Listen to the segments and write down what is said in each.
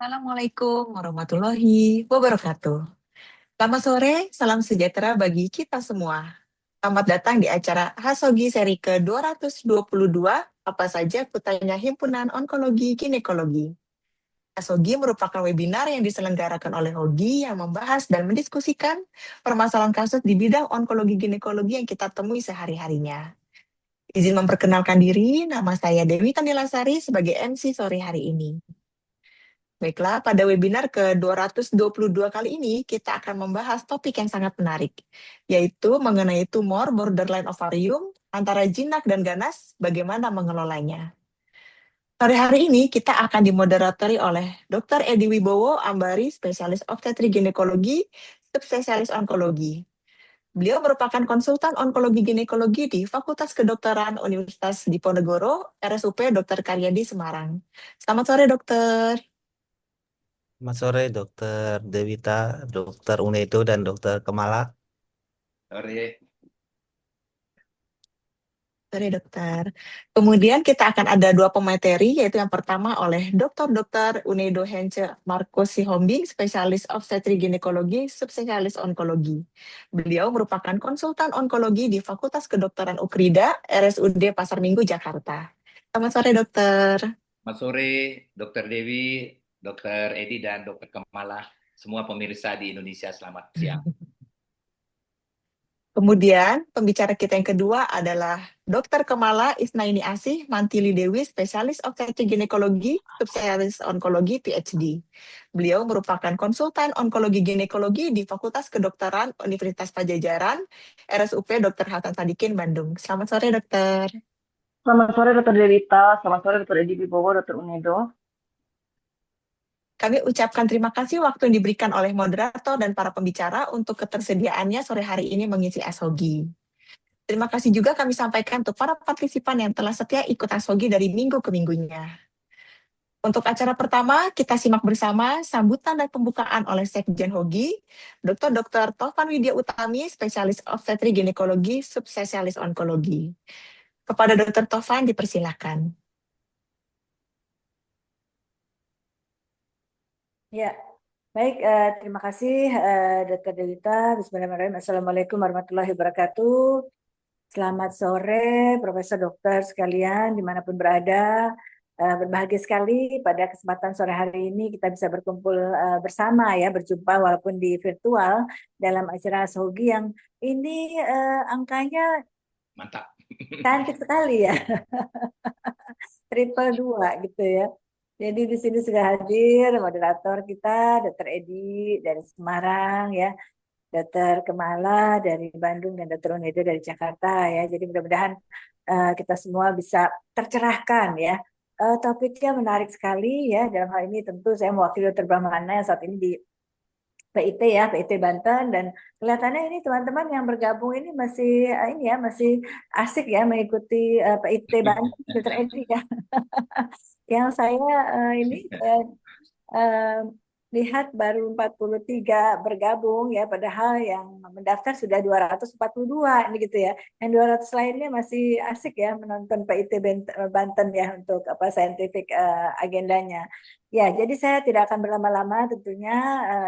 Assalamualaikum warahmatullahi wabarakatuh. Selamat sore, salam sejahtera bagi kita semua. Selamat datang di acara Hasogi seri ke-222, apa saja kutanya Himpunan Onkologi Ginekologi. Hasogi merupakan webinar yang diselenggarakan oleh Hogi yang membahas dan mendiskusikan permasalahan kasus di bidang onkologi ginekologi yang kita temui sehari-harinya. Izin memperkenalkan diri, nama saya Dewi Tanilasari sebagai MC sore hari ini. Baiklah, pada webinar ke-222 kali ini, kita akan membahas topik yang sangat menarik, yaitu mengenai tumor borderline ovarium antara jinak dan ganas, bagaimana mengelolanya. Sore hari ini, kita akan dimoderatori oleh Dr. Edi Wibowo Ambari, spesialis obstetri ginekologi, subspesialis onkologi. Beliau merupakan konsultan onkologi ginekologi di Fakultas Kedokteran Universitas Diponegoro, RSUP Dr. Karyadi Semarang. Selamat sore, dokter. Selamat sore, Dokter Dewita, Dokter Unedo, dan Dokter Kemala. Sore. Sore, dokter. Kemudian kita akan ada dua pemateri, yaitu yang pertama oleh Dr. Unedo Hence Marcos Sihombing, spesialis obstetri ginekologi, subspesialis onkologi. Beliau merupakan konsultan onkologi di Fakultas Kedokteran Ukrida, RSUD Pasar Minggu, Jakarta. Selamat sore, dokter. Selamat sore, Dokter Dewi, Dokter Edi, dan Dokter Kemala. Semua pemirsa di Indonesia, selamat siang. Kemudian pembicara kita yang kedua adalah Dr. Kemala Isnaini Asih Mantili Dewi, spesialis obstetri ginekologi, subspesialis onkologi, PhD. Beliau merupakan konsultan onkologi ginekologi di Fakultas Kedokteran Universitas Pajajaran, RSUP Dr. Hasan Sadikin, Bandung. Selamat sore, dokter. Selamat sore Dr. Delita, selamat sore Dr. Edi Wibowo, Dr. Unedo. Kami ucapkan terima kasih waktu yang diberikan oleh moderator dan para pembicara untuk ketersediaannya sore hari ini mengisi ASOGI. Terima kasih juga kami sampaikan untuk para partisipan yang telah setia ikut ASOGI dari minggu ke minggunya. Untuk acara pertama, kita simak bersama sambutan dan pembukaan oleh Sekjen Hogi, Dr. Tovan Widya Utami, spesialis obstetri ginekologi, subspesialis onkologi. Kepada Dr. Tovan, dipersilakan. Ya, baik. Terima kasih Dr. Delita. Bismillahirrahmanirrahim. Assalamualaikum warahmatullahi wabarakatuh. Selamat sore, Profesor Dokter sekalian, dimanapun berada. Berbahagia sekali pada kesempatan sore hari ini kita bisa berkumpul bersama ya, berjumpa walaupun di virtual dalam acara Sogi yang ini angkanya Mantap. cantik sekali ya. Triple 2 gitu ya. Jadi di sini sudah hadir moderator kita, Dr. Edi dari Semarang ya, Dr. Kemala dari Bandung, dan Dr. Unedo dari Jakarta ya. Jadi mudah-mudahan kita semua bisa tercerahkan ya. Topiknya menarik sekali ya. Dalam hal ini tentu saya mewakili Dr. Brahmana yang saat ini di PIT ya, PIT Banten, dan kelihatannya ini teman-teman yang bergabung ini masih ini ya, masih asik ya mengikuti PIT Banten, Dr. Edi ya. Yang saya ini eh, lihat baru 43 bergabung ya, padahal yang mendaftar sudah 242 ini gitu ya. Yang 200 lainnya masih asik ya menonton PIT Banten ya untuk apa scientific agendanya. Ya, jadi saya tidak akan berlama-lama tentunya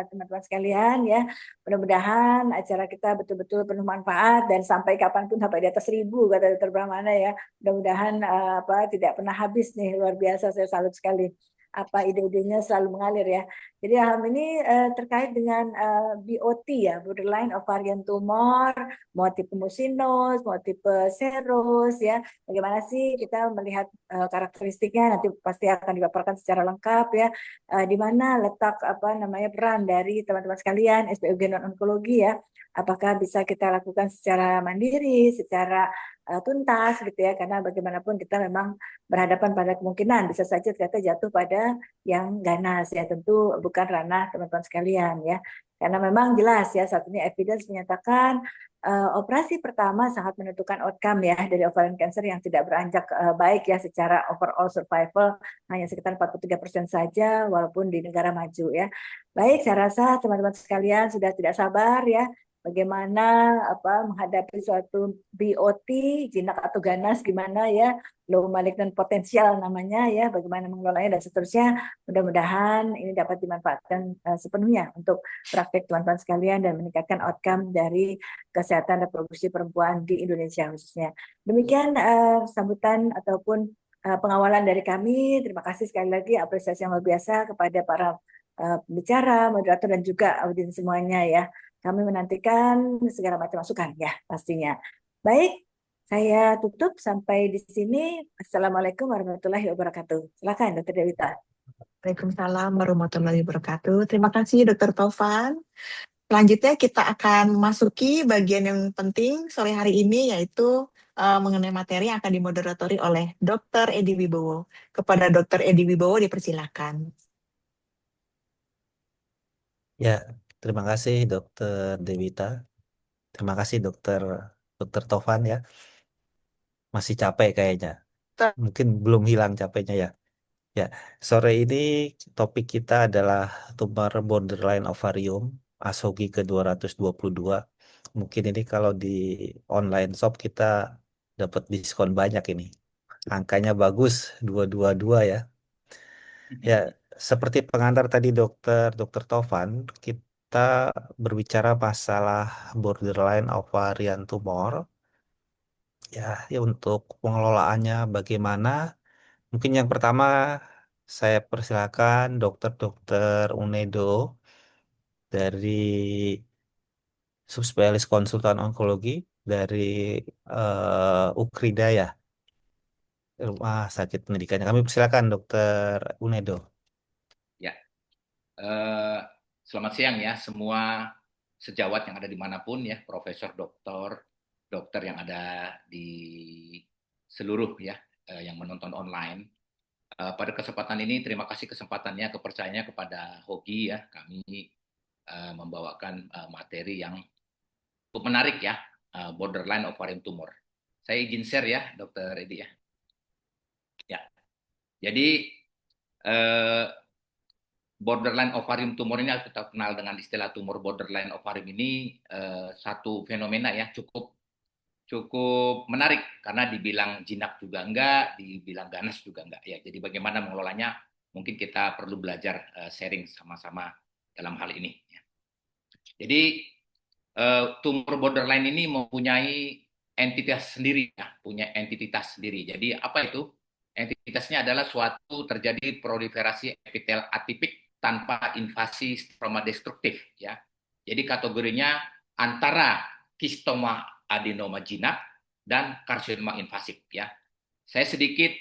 teman-teman sekalian ya. Mudah-mudahan acara kita betul-betul penuh manfaat dan sampai kapanpun, sampai di atas 1.000 kata Dr. Brahmana ya. Mudah-mudahan apa tidak pernah habis nih, luar biasa, saya salut sekali apa ide-idenya selalu mengalir ya. Jadi hal ini terkait dengan BOT ya, borderline ovarian tumor, mau tipe mucinous, mau tipe serous ya. Bagaimana sih kita melihat karakteristiknya, nanti pasti akan dipaparkan secara lengkap ya. Di mana letak apa namanya peran dari teman-teman sekalian SPOG non onkologi ya. Apakah bisa kita lakukan secara mandiri, secara tuntas gitu ya, karena bagaimanapun kita memang berhadapan pada kemungkinan bisa saja ternyata jatuh pada yang ganas ya, tentu bukan ranah teman-teman sekalian ya, karena memang jelas ya saat ini evidence menyatakan operasi pertama sangat menentukan outcome ya dari ovarian cancer yang tidak beranjak baik ya, secara overall survival hanya sekitar 43% saja walaupun di negara maju ya. Baik, saya rasa teman-teman sekalian sudah tidak sabar ya bagaimana menghadapi suatu BOT, jinak atau ganas gimana ya, low malignant potensial namanya ya, bagaimana mengelolanya dan seterusnya. Mudah-mudahan ini dapat dimanfaatkan sepenuhnya untuk praktek teman-teman sekalian dan meningkatkan outcome dari kesehatan reproduksi perempuan di Indonesia khususnya. Demikian sambutan ataupun pengawalan dari kami. Terima kasih sekali lagi, apresiasi yang luar biasa kepada para pembicara, moderator dan juga audiens semuanya ya. Kami menantikan segala macam masukan ya pastinya. Baik, saya tutup sampai di sini. Assalamualaikum warahmatullahi wabarakatuh. Silakan Dr. Dewita. Waalaikumsalam warahmatullahi wabarakatuh. Terima kasih Dr. Taufan. Selanjutnya kita akan masuki bagian yang penting sore hari ini, yaitu mengenai materi yang akan dimoderatori oleh Dr. Edi Wibowo. Kepada Dr. Edi Wibowo dipersilakan. Ya, terima kasih Dokter Dewita. Terima kasih Dokter Tovan ya. Masih capek kayaknya. Mungkin belum hilang capeknya ya. Ya, sore ini topik kita adalah tumor borderline ovarium, ASOGI ke-222. Mungkin ini kalau di online shop kita dapat diskon banyak ini. Angkanya bagus, 222 ya. Ya, seperti pengantar tadi Dokter Tovan, kita berbicara masalah borderline ovarian tumor. Ya, untuk pengelolaannya bagaimana? Mungkin yang pertama saya persilakan Dokter Unedo dari subspesialis konsultan onkologi dari Ukrida ya, Rumah Sakit Pendidikannya. Kami persilakan Dokter Unedo. Ya, selamat siang ya semua sejawat yang ada dimanapun ya, profesor, dokter yang ada di seluruh ya yang menonton online. Pada kesempatan ini terima kasih kesempatannya, kepercayaannya kepada Hogi ya, kami membawakan materi yang cukup menarik ya, borderline ovarian tumor. Saya izin share ya, Dokter Edi ya. Ya, jadi borderline ovarium tumor ini kita kenal dengan istilah tumor borderline ovarium ini satu fenomena ya cukup menarik karena dibilang jinak juga enggak, dibilang ganas juga enggak ya. Jadi bagaimana mengelolanya mungkin kita perlu belajar sharing sama-sama dalam hal ini. Ya. Jadi tumor borderline ini mempunyai entitas sendiri ya, punya entitas sendiri. Jadi apa itu? Entitasnya adalah suatu terjadi proliferasi epitel atipik tanpa invasi stroma destruktif ya. Jadi kategorinya antara kistoma adenoma jinak dan karsinoma invasif ya. Saya sedikit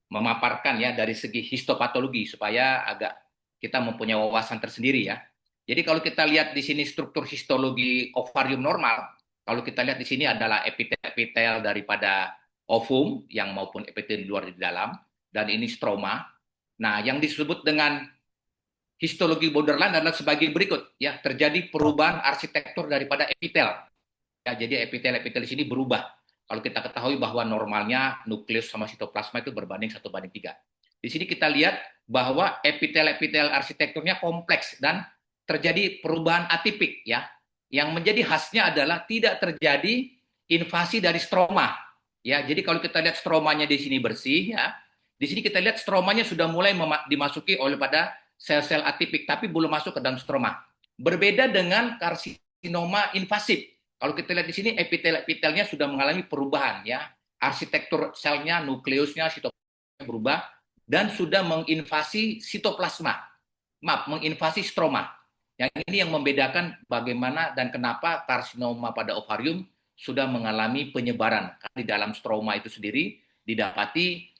memaparkan ya dari segi histopatologi supaya agak kita mempunyai wawasan tersendiri ya. Jadi kalau kita lihat di sini struktur histologi ovarium normal, kalau kita lihat di sini adalah epitel-epitel daripada ovum yang maupun epitel di luar di dalam, dan ini stroma. Nah, yang disebut dengan histologi borderline adalah sebagai berikut ya, terjadi perubahan arsitektur daripada epitel. Ya, jadi epitel-epitel di sini berubah. Kalau kita ketahui bahwa normalnya nukleus sama sitoplasma itu berbanding 1:3. Di sini kita lihat bahwa epitel-epitel arsitekturnya kompleks dan terjadi perubahan atipik ya. Yang menjadi khasnya adalah tidak terjadi invasi dari stroma. Ya, jadi kalau kita lihat stromanya di sini bersih ya. Di sini kita lihat stromanya sudah mulai dimasuki oleh pada sel-sel atipik tapi belum masuk ke dalam stroma. Berbeda dengan karsinoma invasif. Kalau kita lihat di sini epitel-epitelnya sudah mengalami perubahan ya. Arsitektur selnya, nukleusnya, sitoplasma berubah dan sudah menginvasi sitoplasma. Menginvasi stroma. Yang ini yang membedakan bagaimana dan kenapa karsinoma pada ovarium sudah mengalami penyebaran. Karena di dalam stroma itu sendiri didapati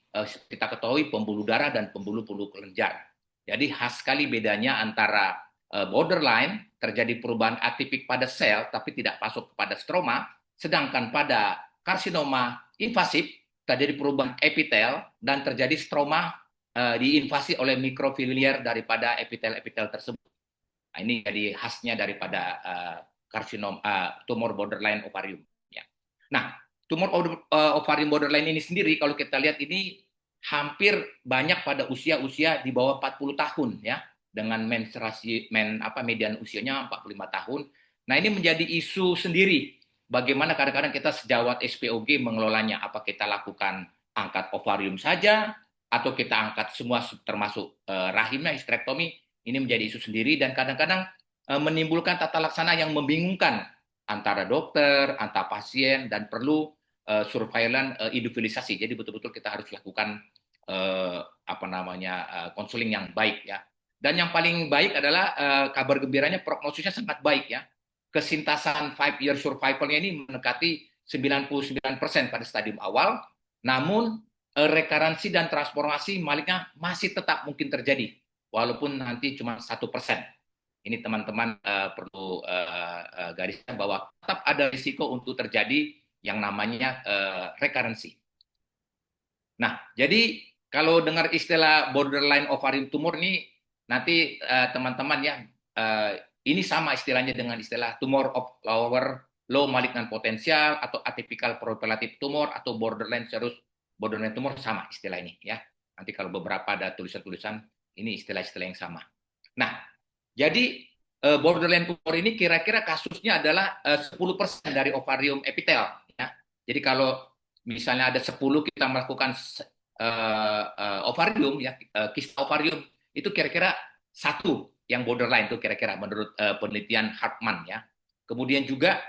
kita ketahui pembuluh darah dan pembuluh-pembuluh kelenjar. Jadi khas sekali bedanya antara borderline, terjadi perubahan atipik pada sel tapi tidak masuk kepada stroma, sedangkan pada karsinoma invasif terjadi perubahan epitel dan terjadi stroma diinvasi oleh mikrofiliar daripada epitel-epitel tersebut. Nah, ini jadi khasnya daripada tumor borderline ovarium. Ya. Nah, tumor ovarium borderline ini sendiri kalau kita lihat ini hampir banyak pada usia-usia di bawah 40 tahun ya, dengan median usianya 45 tahun. Nah, ini menjadi isu sendiri. Bagaimana kadang-kadang kita sejawat SPOG mengelolanya? Apa kita lakukan angkat ovarium saja, atau kita angkat semua termasuk rahimnya, histerektomi? Ini menjadi isu sendiri dan kadang-kadang menimbulkan tata laksana yang membingungkan antara dokter, antar pasien, dan perlu surveillance individualisasi. Jadi betul-betul kita harus lakukan konseling yang baik ya. Dan yang paling baik adalah kabar gembiranya prognosisnya sangat baik ya. Kesintasan 5-year survival-nya ini mendekati 99% pada stadium awal, namun rekaransi dan transformasi maliknya masih tetap mungkin terjadi, walaupun nanti cuma 1%. Ini teman-teman perlu gariskan bahwa tetap ada risiko untuk terjadi yang namanya rekaransi. Nah, jadi kalau dengar istilah borderline ovarium tumor ini, nanti teman-teman ya, ini sama istilahnya dengan istilah tumor of low malignant potential atau atypical proliferative tumor atau borderline serous borderline tumor, sama istilah ini ya. Nanti kalau beberapa ada tulisan-tulisan, ini istilah-istilah yang sama. Nah, jadi borderline tumor ini kira-kira kasusnya adalah 10% dari ovarium epitel ya. Jadi kalau misalnya ada 10 kita melakukan ovarium ya, kista ovarium itu kira-kira 1 yang borderline itu kira-kira menurut penelitian Hartman ya. Kemudian juga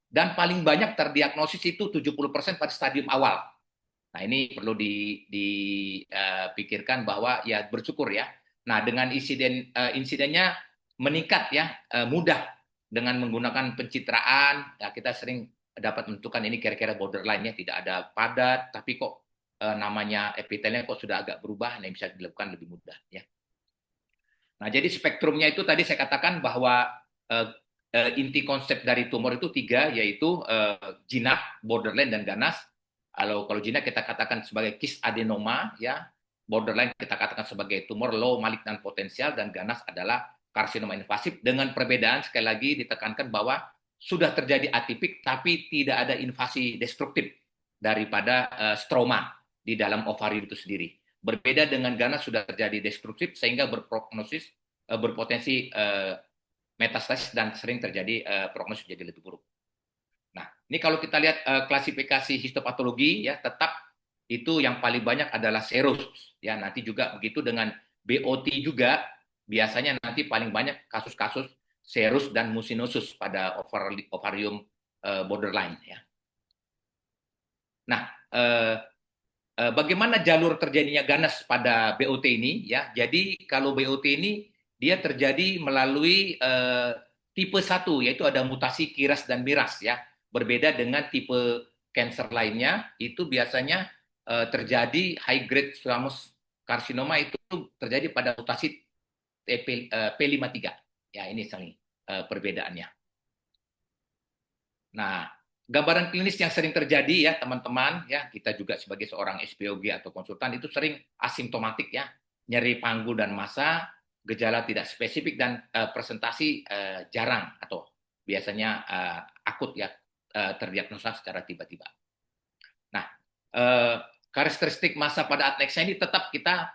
dan paling banyak terdiagnosis itu 70% pada stadium awal. Nah, ini perlu dipikirkan bahwa ya bersyukur ya. Nah, dengan insidennya meningkat ya, mudah dengan menggunakan pencitraan ya, kita sering dapat menentukan ini kira-kira borderline ya, tidak ada padat tapi kok namanya epitelnya kok sudah agak berubah, nah bisa dilakukan lebih mudah ya. Nah, jadi spektrumnya itu tadi saya katakan bahwa inti konsep dari tumor itu 3, yaitu jinak, borderline, dan ganas. Kalau jinak kita katakan sebagai kis adenoma ya, borderline kita katakan sebagai tumor low malignant potensial, dan ganas adalah karsinoma invasif, dengan perbedaan sekali lagi ditekankan bahwa sudah terjadi atipik tapi tidak ada invasi destruktif daripada stroma di dalam ovarium itu sendiri. Berbeda dengan ganas sudah terjadi destruktif sehingga berprognosis berpotensi metastasis dan sering terjadi prognosis jadi lebih buruk. Nah, ini kalau kita lihat klasifikasi histopatologi ya, tetap itu yang paling banyak adalah serous ya. Nanti juga begitu dengan BOT juga biasanya nanti paling banyak kasus-kasus serous dan mucinosus pada ovarium borderline ya. Nah, bagaimana jalur terjadinya ganas pada BOT ini ya? Jadi kalau BOT ini dia terjadi melalui tipe 1, yaitu ada mutasi KIRAS dan MIRAS ya. Berbeda dengan tipe cancer lainnya, itu biasanya terjadi high grade squamous carcinoma itu terjadi pada mutasi P53. Ya, ini perbedaannya. Nah, gambaran klinis yang sering terjadi ya teman-teman ya, kita juga sebagai seorang SPOG atau konsultan itu sering asimptomatik ya, nyeri panggul dan massa, gejala tidak spesifik, dan presentasi jarang atau biasanya akut ya, terdiagnosa secara tiba-tiba. Nah, karakteristik massa pada atleksia ini tetap kita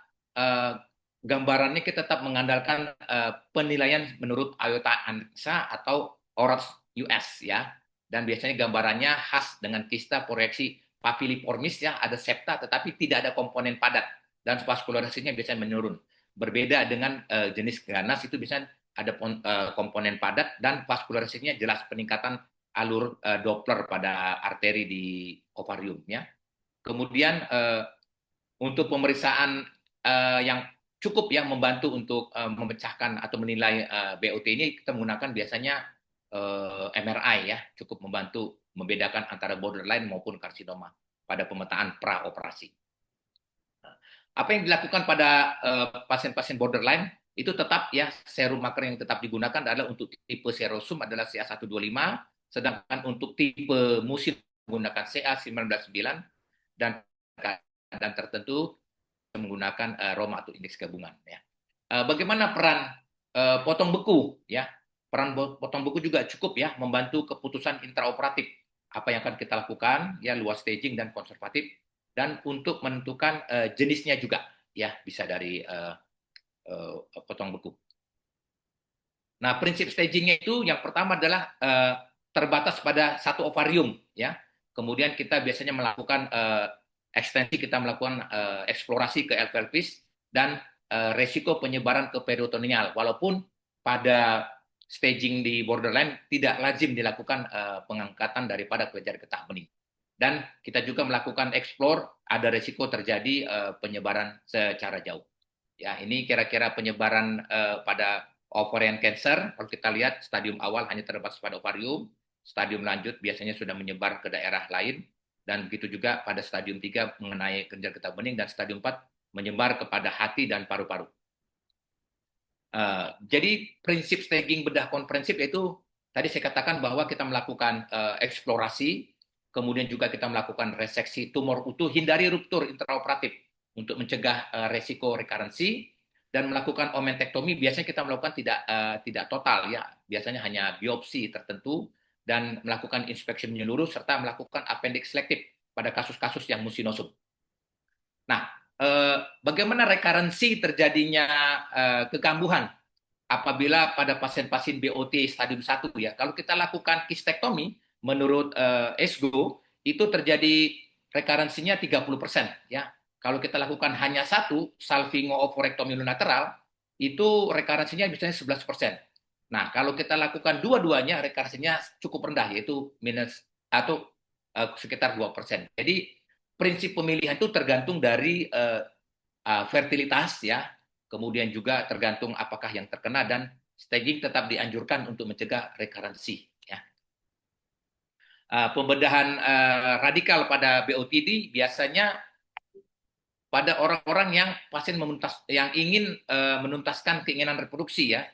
gambarannya kita tetap mengandalkan penilaian menurut IOTA ANSA atau ORAS US ya. Dan biasanya gambarannya khas dengan kista proyeksi papiliformis ya, ada septa tetapi tidak ada komponen padat dan vaskularisasinya biasanya menurun. Berbeda dengan jenis ganas, itu biasanya ada komponen padat dan vaskularisasinya jelas peningkatan alur Doppler pada arteri di ovarium ya. Kemudian untuk pemeriksaan yang cukup yang membantu untuk memecahkan atau menilai BOT ini, kita menggunakan biasanya MRI ya, cukup membantu membedakan antara borderline maupun karsinoma pada pemetaan praoperasi. Apa yang dilakukan pada pasien-pasien borderline itu tetap ya, serum marker yang tetap digunakan adalah untuk tipe serosum adalah CA125, sedangkan untuk tipe musin menggunakan CA199, dan keadaan tertentu menggunakan Roma atau indeks gabungan ya. Bagaimana peran potong beku ya? Peran potong beku juga cukup ya, membantu keputusan intraoperatif apa yang akan kita lakukan ya, luas staging dan konservatif, dan untuk menentukan jenisnya juga ya, bisa dari potong beku. Nah, prinsip stagingnya itu yang pertama adalah terbatas pada satu ovarium, ya. Kemudian kita biasanya melakukan ekstensi, kita melakukan eksplorasi ke L. pelvis dan resiko penyebaran ke peritoneal. Walaupun pada staging di borderline tidak lazim dilakukan pengangkatan daripada kelenjar getah bening. Dan kita juga melakukan explore, ada resiko terjadi penyebaran secara jauh. Ya, ini kira-kira penyebaran pada ovarian cancer. Kalau kita lihat stadium awal hanya terbatas pada ovarium, stadium lanjut biasanya sudah menyebar ke daerah lain, dan begitu juga pada stadium 3 mengenai kelenjar getah bening, dan stadium 4 menyebar kepada hati dan paru-paru. Jadi prinsip staging bedah komprehensif yaitu tadi saya katakan bahwa kita melakukan eksplorasi, kemudian juga kita melakukan reseksi tumor utuh, hindari ruptur intraoperatif untuk mencegah resiko rekarensi, dan melakukan omentektomi biasanya kita melakukan tidak total, ya, biasanya hanya biopsi tertentu, dan melakukan inspeksi menyeluruh serta melakukan appendix selektif pada kasus-kasus yang musinosum. Nah, bagaimana rekarensi terjadinya kekambuhan apabila pada pasien-pasien BOT stadium 1, ya. Kalau kita lakukan kistektomi menurut ESGO itu terjadi rekarensinya 30%, ya. Kalau kita lakukan hanya satu, salpingo-oophorectomy unilateral, itu rekarensinya biasanya 11%. Nah, kalau kita lakukan dua-duanya, rekarensinya cukup rendah, yaitu minus atau sekitar 2%. Jadi prinsip pemilihan itu tergantung dari fertilitas, ya, kemudian juga tergantung apakah yang terkena, dan staging tetap dianjurkan untuk mencegah rekarensi, ya. Pembedahan radikal pada BOTD biasanya pada orang-orang yang yang ingin menuntaskan keinginan reproduksi, ya.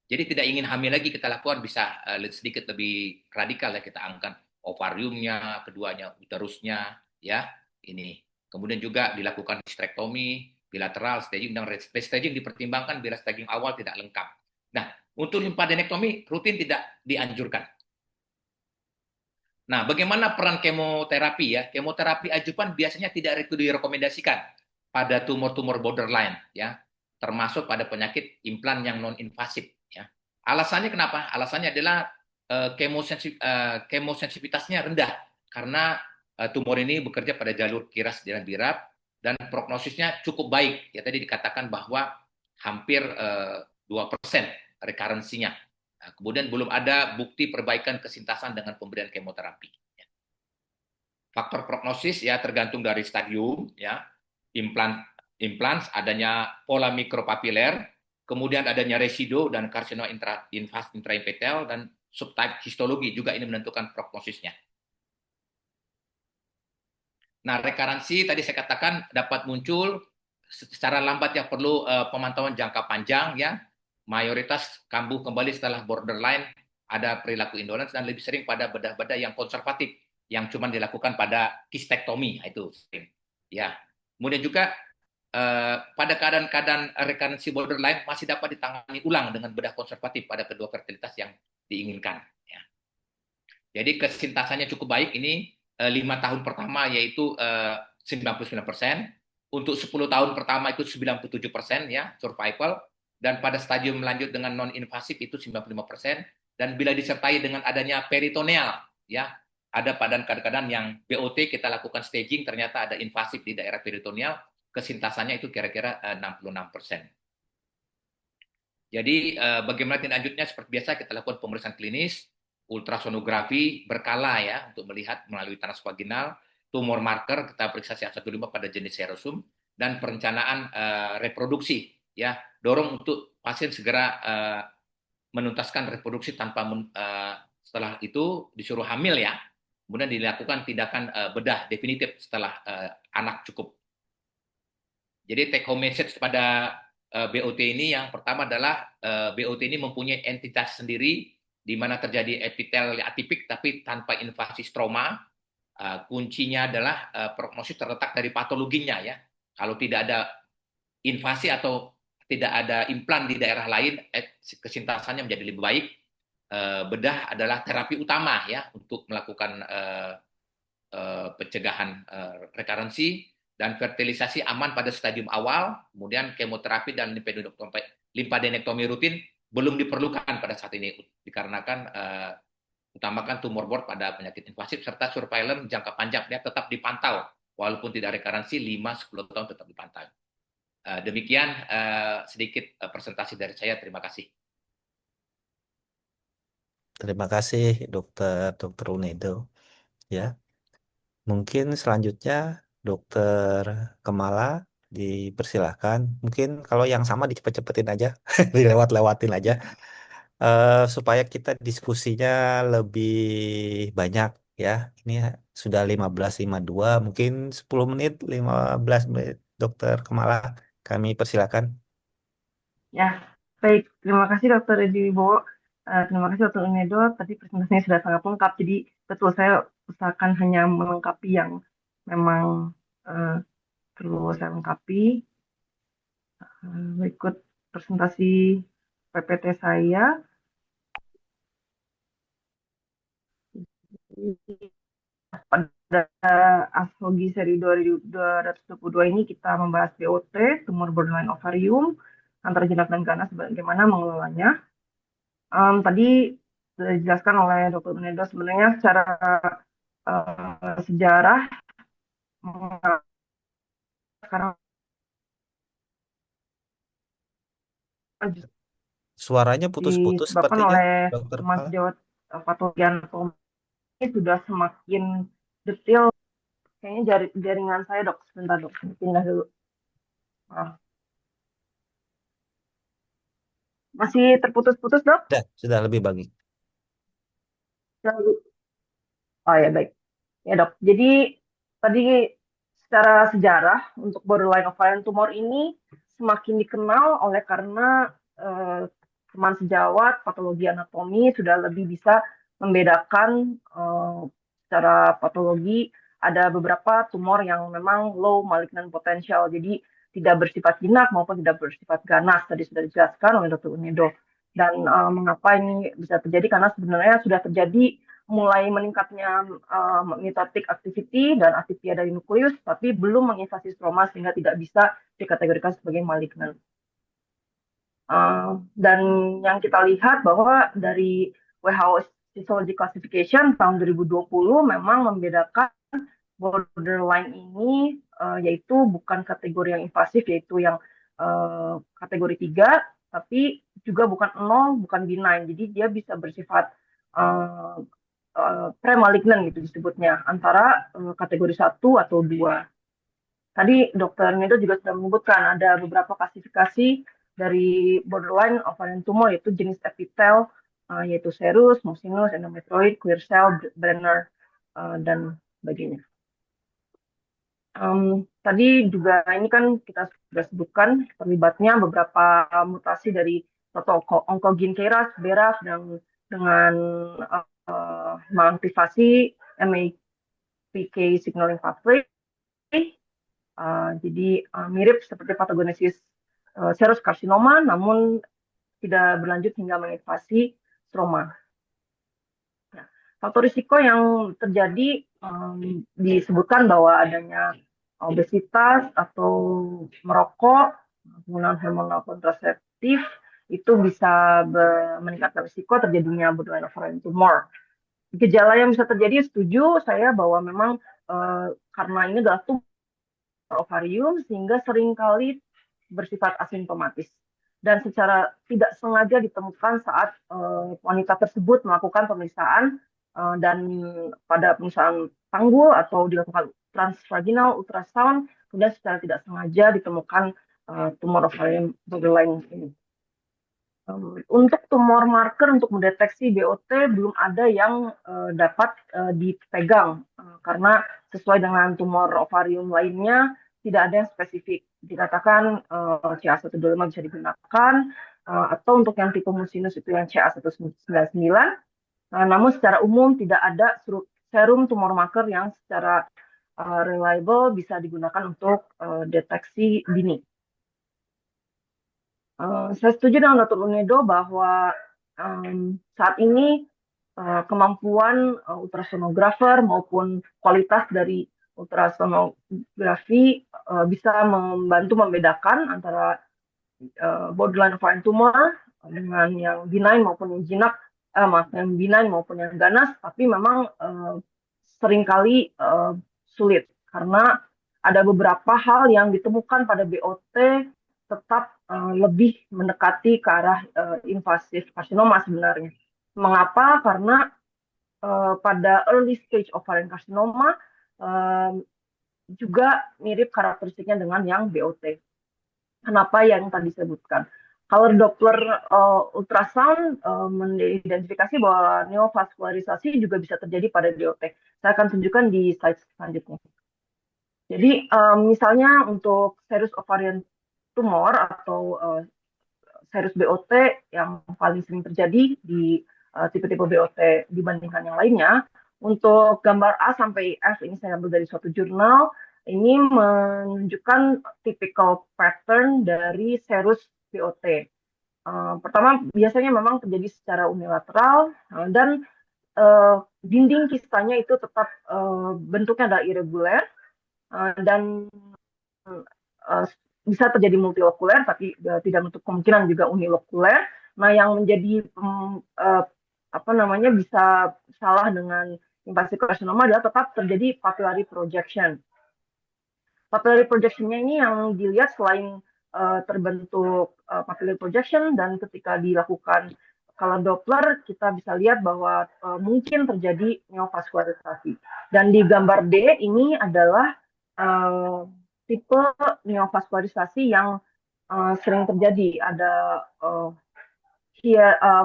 Jadi tidak ingin hamil lagi, kita lakukan bisa sedikit lebih radikal, ya, kita angkat ovariumnya, keduanya uterusnya, ya, ini. Kemudian juga dilakukan hysterektomi bilateral, staging dan staging dipertimbangkan bila staging awal tidak lengkap. Nah, untuk limfadenektomi rutin tidak dianjurkan. Nah, bagaimana peran kemoterapi, ya? Kemoterapi adjuvan biasanya tidak direkomendasikan pada tumor-tumor borderline, ya, termasuk pada penyakit implan yang non invasif, ya. Alasannya kenapa? Alasannya adalah kemosensitivitasnya rendah karena tumor ini bekerja pada jalur kiras dan BIRAP, dan prognosisnya cukup baik, ya, tadi dikatakan bahwa hampir 2% rekarensinya. Nah, kemudian belum ada bukti perbaikan kesintasan dengan pemberian kemoterapi. Faktor prognosis, ya, tergantung dari stadium, ya, implants, adanya pola mikropapiler, kemudian adanya residu dan karsinoma intraepithelial, dan subtype histologi juga ini menentukan prognosisnya. Nah, rekarensi tadi saya katakan dapat muncul secara lambat, ya, perlu pemantauan jangka panjang, ya. Mayoritas kambuh kembali setelah borderline, ada perilaku indolens, dan lebih sering pada bedah-bedah yang konservatif yang cuma dilakukan pada kistektomi, itu sering, ya. Kemudian juga pada keadaan-keadaan rekarensi borderline masih dapat ditangani ulang dengan bedah konservatif pada kedua fertilitas yang diinginkan, ya. Jadi kesintasannya cukup baik ini 5 tahun pertama yaitu 99%, untuk 10 tahun pertama itu 97%, ya, survival, dan pada stadium lanjut dengan non invasif itu 95%, dan bila disertai dengan adanya peritoneal, ya, ada pada kadang-kadang yang BOT kita lakukan staging ternyata ada invasif di daerah peritoneal, kesintasannya itu kira-kira 66%. Jadi bagaimana tindak lanjutnya? Seperti biasa kita lakukan pemeriksaan klinis, ultrasonografi berkala, ya, untuk melihat melalui tanus vaginal, tumor marker kita periksa CA125 pada jenis serosum, dan perencanaan reproduksi, ya, dorong untuk pasien segera menuntaskan reproduksi tanpa setelah itu disuruh hamil, ya, kemudian dilakukan tindakan bedah definitif setelah anak cukup. Jadi take home message pada BOT ini yang pertama adalah BOT ini mempunyai entitas sendiri di mana terjadi epitel atipik tapi tanpa invasi stroma. Kuncinya adalah prognosis terletak dari patologinya, ya. Kalau tidak ada invasi atau tidak ada implan di daerah lain, kesintasannya menjadi lebih baik. Bedah adalah terapi utama, ya, untuk melakukan pencegahan rekarensi, dan fertilisasi aman pada stadium awal, kemudian kemoterapi dan limfadenektomi rutin belum diperlukan pada saat ini dikarenakan utamakan tumor board pada penyakit invasif serta surveillance jangka panjang, dia tetap dipantau walaupun tidak rekarensi 5-10 tahun tetap dipantau. Demikian sedikit presentasi dari saya. Terima kasih. Terima kasih Dokter Unedo. Ya, mungkin selanjutnya Dokter Kemala dipersilahkan. Mungkin kalau yang sama dicepet-cepetin aja, dilewat-lewatin aja, supaya kita diskusinya lebih banyak ya. Ini sudah 15.52, mungkin 10 menit, 15 menit. Dokter Kemala, kami persilakan. Ya, baik. Terima kasih Dokter Edi Wibowo. Terima kasih Dokter Unedo. Tadi presentasinya sudah sangat lengkap. Jadi betul saya usahakan hanya melengkapi yang memang eh, perlu saya lengkapi. Berikut presentasi PPT saya. Pada ASHOGI seri 222 ini kita membahas BOT, tumor borderline ovarium, antara jinak dan ganas, bagaimana mengelolanya. Tadi sudah dijelaskan oleh Dr. Unedo sebenarnya secara sejarah sekarang Suaranya putus-putus disebabkan sepertinya, oleh Dokter tumor Kemala. sejawat patologi anatomi ini sudah semakin detail. Kayaknya jaringan saya dok, sebentar dok, pindah dulu. Masih terputus-putus dok? Sudah lebih bagus. Oh ya baik. Ya dok, jadi tadi secara sejarah untuk borderline ovarian tumor ini semakin dikenal oleh karena teman sejawat patologi anatomi sudah lebih bisa membedakan secara patologi ada beberapa tumor yang memang low malignant potential, jadi tidak bersifat jinak maupun tidak bersifat ganas, tadi sudah dijelaskan oleh Dr. Unedo. Dan mengapa ini bisa terjadi, karena sebenarnya sudah terjadi mulai meningkatnya mitotic activity dan aktivia dari nukleus, tapi belum menginvasi stroma sehingga tidak bisa dikategorikan sebagai malignan. Dan yang kita lihat bahwa dari WHO Histology Classification tahun 2020 memang membedakan borderline ini yaitu bukan kategori yang invasif, yaitu yang kategori 3, tapi juga bukan 0, bukan benign. Jadi dia bisa bersifat premalignan gitu disebutnya, antara kategori 1 atau 2. Tadi Dr. Nedo juga sudah menyebutkan ada beberapa klasifikasi dari borderline ovarian tumor, yaitu jenis epitel, yaitu serous, mucinous, endometrioid, clear cell, Brenner, dan sebagainya. Tadi juga ini kan kita sudah sebutkan terlibatnya beberapa mutasi dari oncogene KRAS, BRAF, dan dengan mengaktifasi MAPK signaling pathway. Jadi mirip seperti patogenesis serous karsinoma, namun tidak berlanjut hingga menginvasi stroma. Nah, faktor risiko yang terjadi disebutkan bahwa adanya obesitas atau merokok, penggunaan hormonal kontraseptif itu bisa meningkatkan risiko terjadinya borderline ovarian tumor. Gejala yang bisa terjadi, setuju saya bahwa memang karena ini adalah tumor ovarium sehingga seringkali bersifat asimptomatis dan secara tidak sengaja ditemukan saat wanita tersebut melakukan pemeriksaan dan pada pemeriksaan panggul atau dilakukan transvaginal ultrasound, kemudian secara tidak sengaja ditemukan tumor ovarium borderline ini. Untuk tumor marker untuk mendeteksi BOT belum ada yang dapat dipegang karena sesuai dengan tumor ovarium lainnya tidak ada yang spesifik. Dikatakan CA125 bisa digunakan atau untuk yang tipe mucinous itu yang CA199. Namun secara umum tidak ada serum tumor marker yang secara reliable bisa digunakan untuk deteksi dini. Saya setuju dengan Dr. Unedo bahwa saat ini kemampuan ultrasonografer maupun kualitas dari ultrasonografi bisa membantu membedakan antara borderline ovarian tumor dengan yang benign maupun yang jinak, yang benign maupun yang ganas, tapi memang seringkali sulit karena ada beberapa hal yang ditemukan pada BOT tetap lebih mendekati ke arah invasif karsinoma sebenarnya. Mengapa? Karena pada early stage ovarian carcinoma juga mirip karakteristiknya dengan yang BOT. Kenapa yang tadi disebutkan? Kalau Doppler ultrasound mengidentifikasi bahwa neovaskularisasi juga bisa terjadi pada BOT. Saya akan tunjukkan di slide selanjutnya. Jadi misalnya untuk serous ovarian tumor atau serous BOT yang paling sering terjadi di tipe-tipe BOT dibandingkan yang lainnya, untuk gambar A sampai F ini saya ambil dari suatu jurnal, ini menunjukkan typical pattern dari serous BOT. Pertama, biasanya memang terjadi secara unilateral dan dinding kistanya itu tetap bentuknya adalah irregular dan bisa terjadi multilokuler, tapi tidak menutup kemungkinan juga unilokuler. Nah, yang menjadi bisa salah dengan invasive carcinoma adalah tetap terjadi papillary projection. Papillary projection-nya ini yang dilihat selain terbentuk papillary projection, dan ketika dilakukan color Doppler kita bisa lihat bahwa mungkin terjadi neovaskularisasi. Dan di gambar D ini adalah tipe neovaskularisasi yang sering terjadi. Ada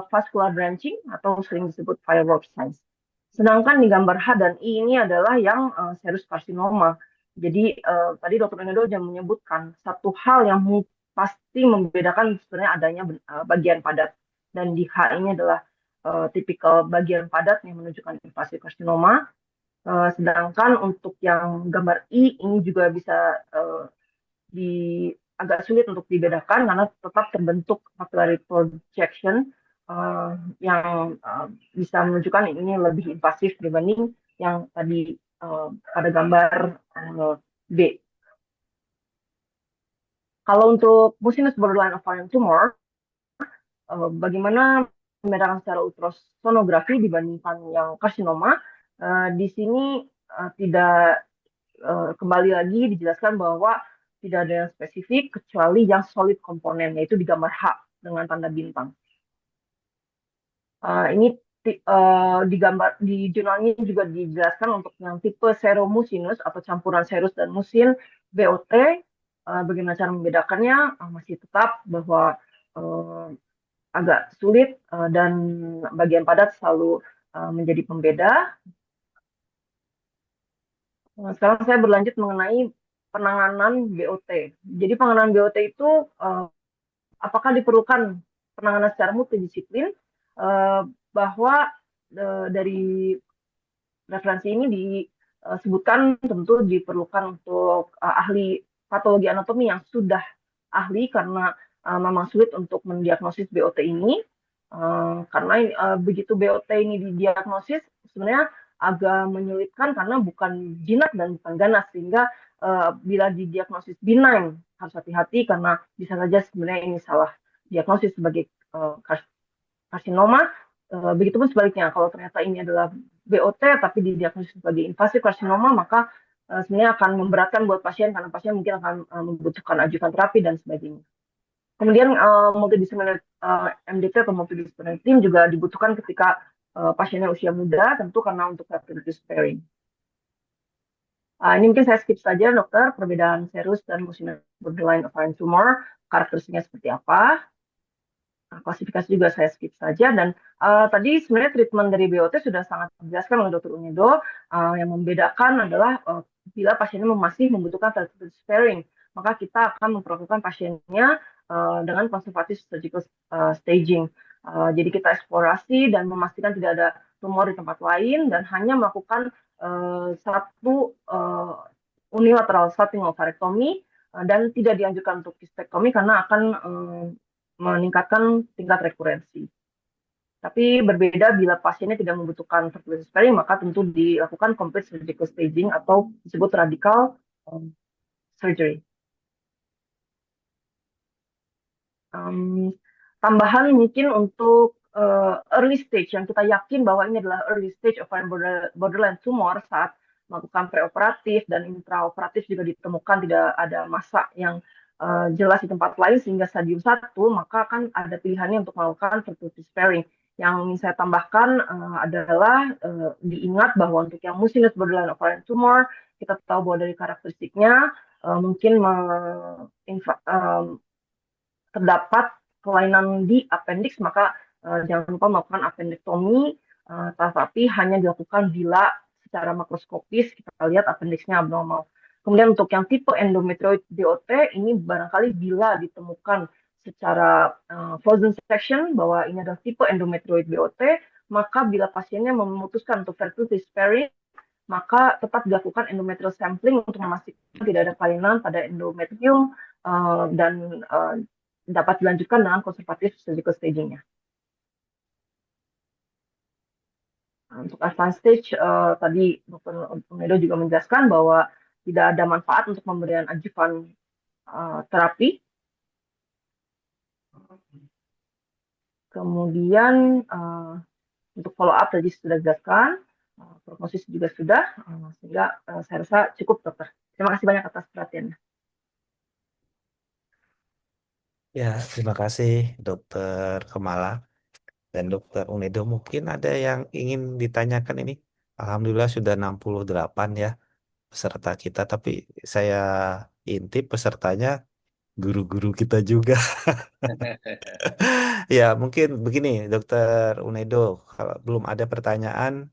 vascular branching atau sering disebut firework signs. Sedangkan di gambar H dan I ini adalah yang serous carcinoma. Jadi tadi Dr. Enedo sudah menyebutkan satu hal yang pasti membedakan sebenarnya adanya bagian padat. Dan di H ini adalah tipikal bagian padat yang menunjukkan invasive carcinoma. Sedangkan untuk yang gambar I ini juga bisa agak sulit untuk dibedakan karena tetap terbentuk papillary projection yang bisa menunjukkan ini lebih invasif dibanding yang tadi pada gambar B. Kalau untuk mucinous borderline ovarian tumor, bagaimana membedakan secara ultrasonografi dibandingkan yang karsinoma? Di sini tidak kembali lagi dijelaskan bahwa tidak ada yang spesifik kecuali yang solid komponen, yaitu di gambar H dengan tanda bintang. Ini di gambar di jurnal ini juga dijelaskan untuk yang tipe seromucinous atau campuran serus dan mucin BOT. Bagaimana cara membedakannya? Masih tetap bahwa agak sulit dan bagian padat selalu menjadi pembeda. Sekarang saya berlanjut mengenai penanganan BOT. Jadi penanganan BOT itu apakah diperlukan penanganan secara multidisiplin? Bahwa dari referensi ini disebutkan tentu diperlukan untuk ahli patologi anatomi yang sudah ahli karena memang sulit untuk mendiagnosis BOT ini. Karena begitu BOT ini didiagnosis sebenarnya agak menyulitkan karena bukan jinak dan bukan ganas, sehingga bila didiagnosis benign harus hati-hati karena bisa saja sebenarnya ini salah diagnosis sebagai karsinoma. Begitupun sebaliknya, kalau ternyata ini adalah BOT tapi didiagnosis sebagai invasive karsinoma, maka sebenarnya akan memberatkan buat pasien karena pasien mungkin akan membutuhkan ajukan terapi dan sebagainya. Kemudian multidisipliner MDT atau multidisipliner team juga dibutuhkan ketika pasiennya usia muda, tentu karena untuk fertility sparing. Ini mungkin saya skip saja, dokter, perbedaan serous dan mucinous borderline ovarian tumor, karakteristiknya seperti apa. Klasifikasi juga saya skip saja, dan tadi sebenarnya treatment dari BOT sudah sangat dijelaskan oleh Dr. Unedo. Yang membedakan adalah bila pasiennya masih membutuhkan fertility sparing, maka kita akan memperlakukan pasiennya dengan konservatif surgical staging. Jadi kita eksplorasi dan memastikan tidak ada tumor di tempat lain dan hanya melakukan satu unilateral starting ovarectomy dan tidak dianjurkan untuk kistektomi karena akan meningkatkan tingkat rekurensi. Tapi berbeda bila pasiennya tidak membutuhkan fertility sparing, maka tentu dilakukan complete surgical staging atau disebut radical surgery. tambahan mungkin untuk early stage yang kita yakin bahwa ini adalah early stage of borderline tumor saat melakukan preoperatif dan intraoperatif juga ditemukan tidak ada massa yang jelas di tempat lain sehingga stadium 1, maka kan ada pilihannya untuk melakukan fertility sparing. Yang ingin saya tambahkan adalah diingat bahwa untuk yang mucinous borderline ovarian tumor, kita tahu bahwa dari karakteristiknya mungkin terdapat kelainan di appendix, maka jangan lupa melakukan appendektomi, tetapi hanya dilakukan bila secara makroskopis kita lihat appendixnya abnormal. Kemudian untuk yang tipe endometrioid BOT ini barangkali bila ditemukan secara frozen section bahwa ini adalah tipe endometrioid BOT, maka bila pasiennya memutuskan untuk fertility sparing, maka tetap dilakukan endometrial sampling untuk memastikan tidak ada kelainan pada endometrium dan dapat dilanjutkan dengan konservatif surgical staging-nya. Untuk advanced stage, tadi Dr. Unedo juga menjelaskan bahwa tidak ada manfaat untuk pemberian adjuvan terapi. Kemudian untuk follow up tadi sudah dijelaskan, prognosis juga sudah, sehingga saya rasa cukup dokter. Terima kasih banyak atas perhatiannya. Ya, terima kasih Dokter Kemala dan Dokter Unedo. Mungkin ada yang ingin ditanyakan ini. Alhamdulillah sudah 68 ya peserta kita, tapi saya intip pesertanya guru-guru kita juga. Ya, mungkin begini, Dokter Unedo, kalau belum ada pertanyaan,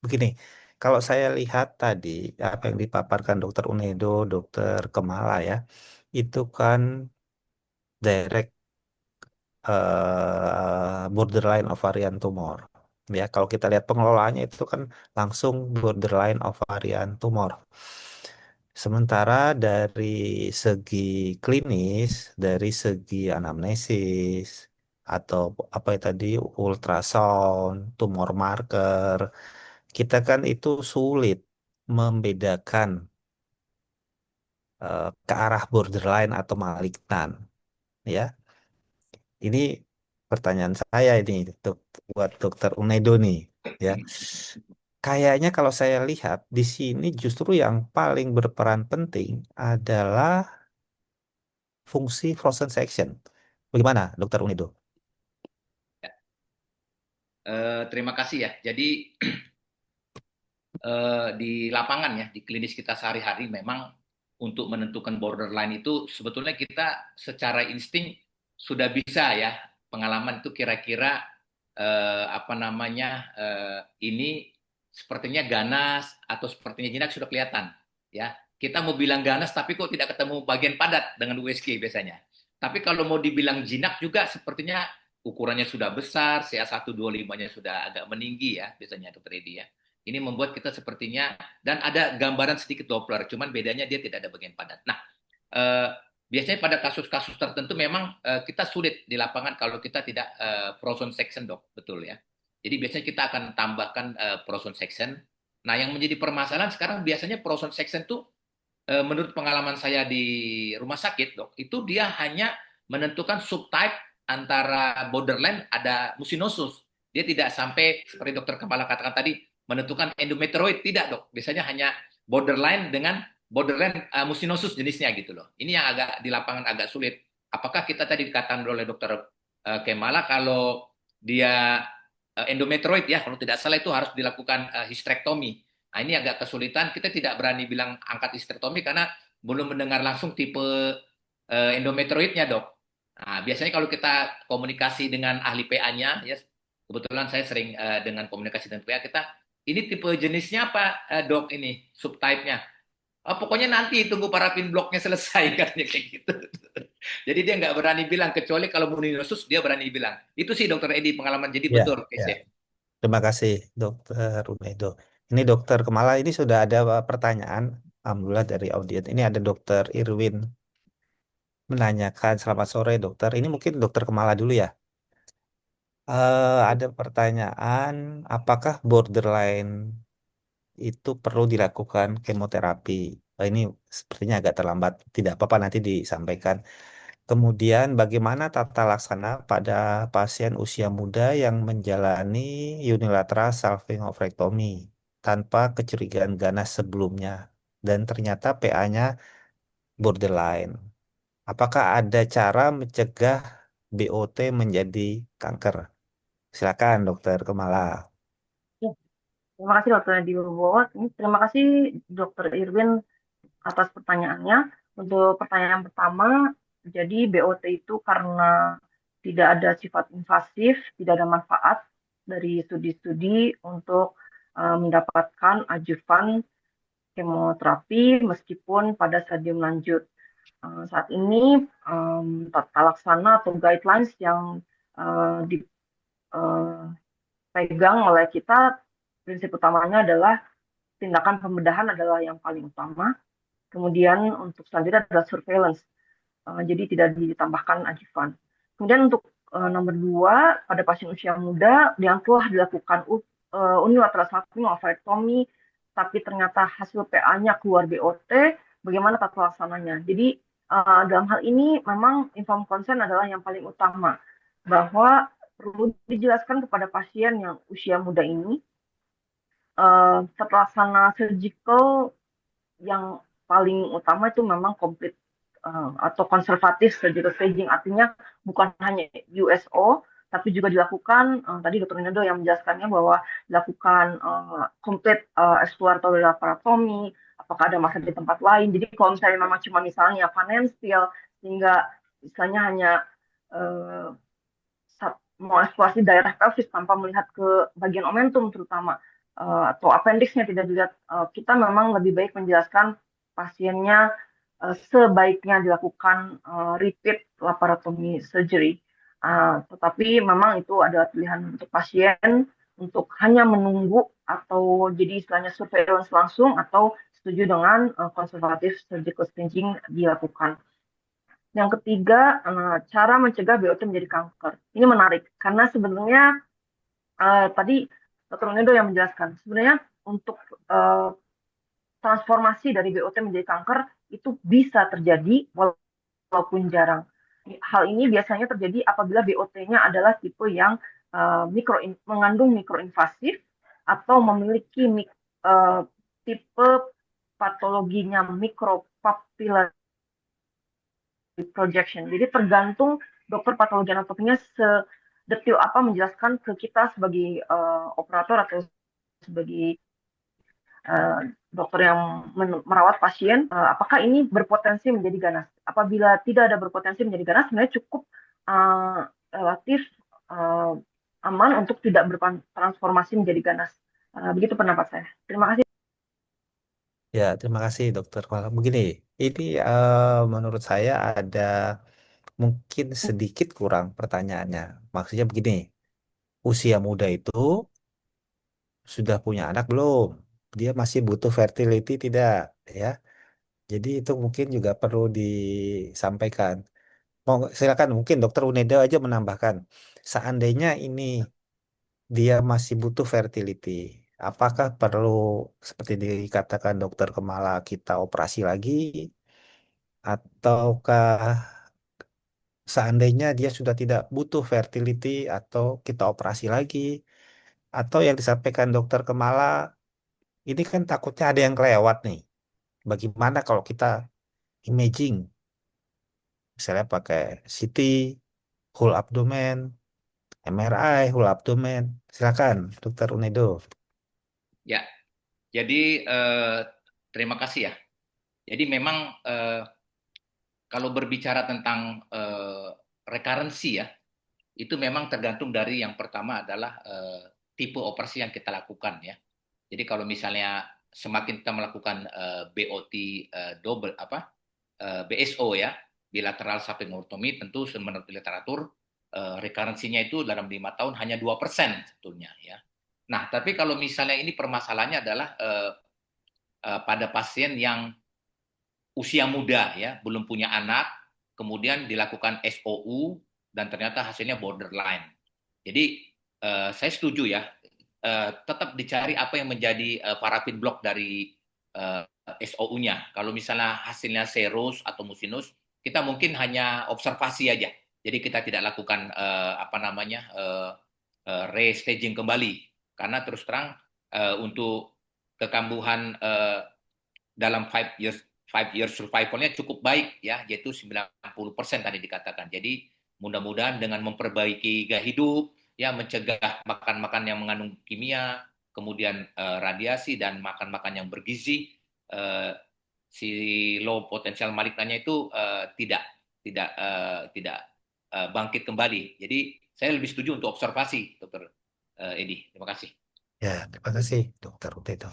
begini, kalau saya lihat tadi apa yang dipaparkan Dokter Unedo, Dokter Kemala ya, itu kan direct borderline ovarian tumor. Ya, kalau kita lihat pengelolaannya itu kan langsung borderline ovarian tumor. Sementara dari segi klinis, dari segi anamnesis, atau apa ya tadi, ultrasound, tumor marker, kita kan itu sulit membedakan ke arah borderline atau malignan. Ya, ini pertanyaan saya ini buat Dokter Unedo nih. Ya, kayaknya kalau saya lihat di sini justru yang paling berperan penting adalah fungsi frozen section. Bagaimana, Dokter Unido? Terima kasih ya. Jadi di lapangan ya, di klinis kita sehari-hari memang untuk menentukan borderline itu sebetulnya kita secara insting sudah bisa ya, pengalaman itu kira-kira ini sepertinya ganas atau sepertinya jinak sudah kelihatan ya. Kita mau bilang ganas tapi kok tidak ketemu bagian padat dengan USG biasanya. Tapi kalau mau dibilang jinak juga sepertinya ukurannya sudah besar, CA125-nya sudah agak meninggi ya biasanya dokter Edi ya. Ini membuat kita sepertinya, dan ada gambaran sedikit Doppler, cuman bedanya dia tidak ada bagian padat. Nah, biasanya pada kasus-kasus tertentu memang kita sulit di lapangan kalau kita tidak frozen section dok, betul ya. Jadi biasanya kita akan tambahkan frozen section. Nah, yang menjadi permasalahan sekarang biasanya frozen section tuh menurut pengalaman saya di rumah sakit dok, itu dia hanya menentukan subtype antara borderline ada mucinosus. Dia tidak sampai seperti dokter Kepala katakan tadi menentukan endometrioid, tidak dok. Biasanya hanya borderline dengan borderline mucinosus jenisnya gitu loh. Ini yang agak di lapangan agak sulit. Apakah kita tadi dikatakan oleh dokter Kemala kalau dia endometrioid ya, kalau tidak salah itu harus dilakukan hysterektomi. Nah, ini agak kesulitan. Kita tidak berani bilang angkat hysterektomi karena belum mendengar langsung tipe endometrioidnya dok. Nah, biasanya kalau kita komunikasi dengan ahli PA-nya, ya kebetulan saya sering dengan komunikasi dengan PA kita, ini tipe jenisnya apa dok ini subtype-nya? Oh, pokoknya nanti tunggu parafin bloknya selesai katanya kayak gitu. Jadi dia nggak berani bilang kecuali kalau moninosus dia berani bilang. Itu sih dokter Edi pengalaman jadi Ya, betul ya. case. Terima kasih, Dokter Unedo. Ini Dokter Kemala, ini sudah ada pertanyaan, alhamdulillah dari audiens. Ini ada Dokter Irwin menanyakan, selamat sore dokter. Ini mungkin Dokter Kemala dulu ya. Ada pertanyaan, apakah borderline itu perlu dilakukan kemoterapi? Ini sepertinya agak terlambat. Tidak apa-apa, nanti disampaikan. Kemudian bagaimana tata laksana pada pasien usia muda yang menjalani unilateral salpingoprektomi tanpa kecurigaan ganas sebelumnya dan ternyata PA-nya borderline. Apakah ada cara mencegah BOT menjadi kanker? Silakan, Dokter Kemala. Ya, terima kasih Dokter Dibowo. Terima kasih Dokter Irwin atas pertanyaannya. Untuk pertanyaan pertama, jadi BOT itu karena tidak ada sifat invasif, tidak ada manfaat dari studi-studi untuk mendapatkan ajuvan kemoterapi meskipun pada stadium lanjut. Saat ini tata laksana atau guidelines yang dipegang oleh kita, prinsip utamanya adalah tindakan pembedahan adalah yang paling utama. Kemudian untuk selanjutnya adalah surveillance, jadi tidak ditambahkan adjuvan. Kemudian untuk nomor 2, pada pasien usia muda yang telah dilakukan unilateral salpingooprektomi, tapi ternyata hasil PA-nya keluar BOT, bagaimana tata laksananya? Jadi dalam hal ini memang informed consent adalah yang paling utama, bahwa perlu dijelaskan kepada pasien yang usia muda ini tata laksana surgical yang paling utama itu memang komplit atau konservatif surgical staging, artinya bukan hanya USO tapi juga dilakukan tadi Dr. Rinaldo yang menjelaskannya bahwa dilakukan komplit exploratory laparotomy, apakah ada masalah di tempat lain. Jadi kalau misalnya memang cuma misalnya Van sehingga misalnya hanya mau eksplorasi daerah pelvis tanpa melihat ke bagian omentum terutama atau appendixnya tidak dilihat, kita memang lebih baik menjelaskan pasiennya sebaiknya dilakukan repeat laparotomy surgery. Tetapi memang itu adalah pilihan untuk pasien untuk hanya menunggu atau jadi istilahnya surveillance langsung atau setuju dengan konservatif surgical staging dilakukan. Yang ketiga, cara mencegah BOT menjadi kanker. Ini menarik karena sebenarnya tadi Dr. Nedo yang menjelaskan, sebenarnya untuk transformasi dari BOT menjadi kanker itu bisa terjadi walaupun jarang. Hal ini biasanya terjadi apabila BOT-nya adalah tipe yang mengandung mikroinvasif atau memiliki tipe patologinya micropapillary projection. Jadi tergantung dokter patologi anatominya sedetil apa menjelaskan ke kita sebagai operator atau sebagai dokter yang merawat pasien, apakah ini berpotensi menjadi ganas. Apabila tidak ada berpotensi menjadi ganas, sebenarnya cukup relatif aman untuk tidak bertransformasi menjadi ganas. Begitu pendapat saya. Terima kasih. Ya, terima kasih Dokter Kemala. Begini, ini menurut saya ada mungkin sedikit kurang pertanyaannya. Maksudnya begini, usia muda itu sudah punya anak belum? Dia masih butuh fertility tidak? Ya, jadi itu mungkin juga perlu disampaikan. Mau silakan mungkin Dokter Uneda aja menambahkan. Seandainya ini dia masih butuh fertility, apakah perlu seperti dikatakan Dokter Kemala kita operasi lagi, ataukah seandainya dia sudah tidak butuh fertility atau kita operasi lagi, atau yang disampaikan Dokter Kemala ini kan takutnya ada yang kelewat nih. Bagaimana kalau kita imaging, misalnya pakai CT, whole abdomen, MRI, whole abdomen. Silakan, Dokter Unedo. Ya, jadi terima kasih ya. Jadi memang kalau berbicara tentang rekarensi ya, itu memang tergantung dari yang pertama adalah tipe operasi yang kita lakukan ya. Jadi kalau misalnya semakin kita melakukan BOT double BSO ya, bilateral salpingotomy, tentu menurut literatur rekarensinya itu dalam 5 tahun hanya 2% sebetulnya ya. Nah, tapi kalau misalnya ini permasalahannya adalah pada pasien yang usia muda ya, belum punya anak, kemudian dilakukan SOU dan ternyata hasilnya borderline. Jadi saya setuju ya, tetap dicari apa yang menjadi parafin block dari SOU-nya. Kalau misalnya hasilnya serous atau mucinous, kita mungkin hanya observasi aja. Jadi kita tidak lakukan restaging kembali, karena terus terang untuk kekambuhan dalam 5 years survivalnya cukup baik ya, yaitu 90% tadi dikatakan. Jadi mudah-mudahan dengan memperbaiki gaya hidup, ya mencegah makan-makan yang mengandung kimia, kemudian radiasi dan makan-makan yang bergizi, si low potensial malignannya itu tidak bangkit kembali. Jadi saya lebih setuju untuk observasi, Dokter Edi. Terima kasih. Ya, terima kasih Dokter Utedo.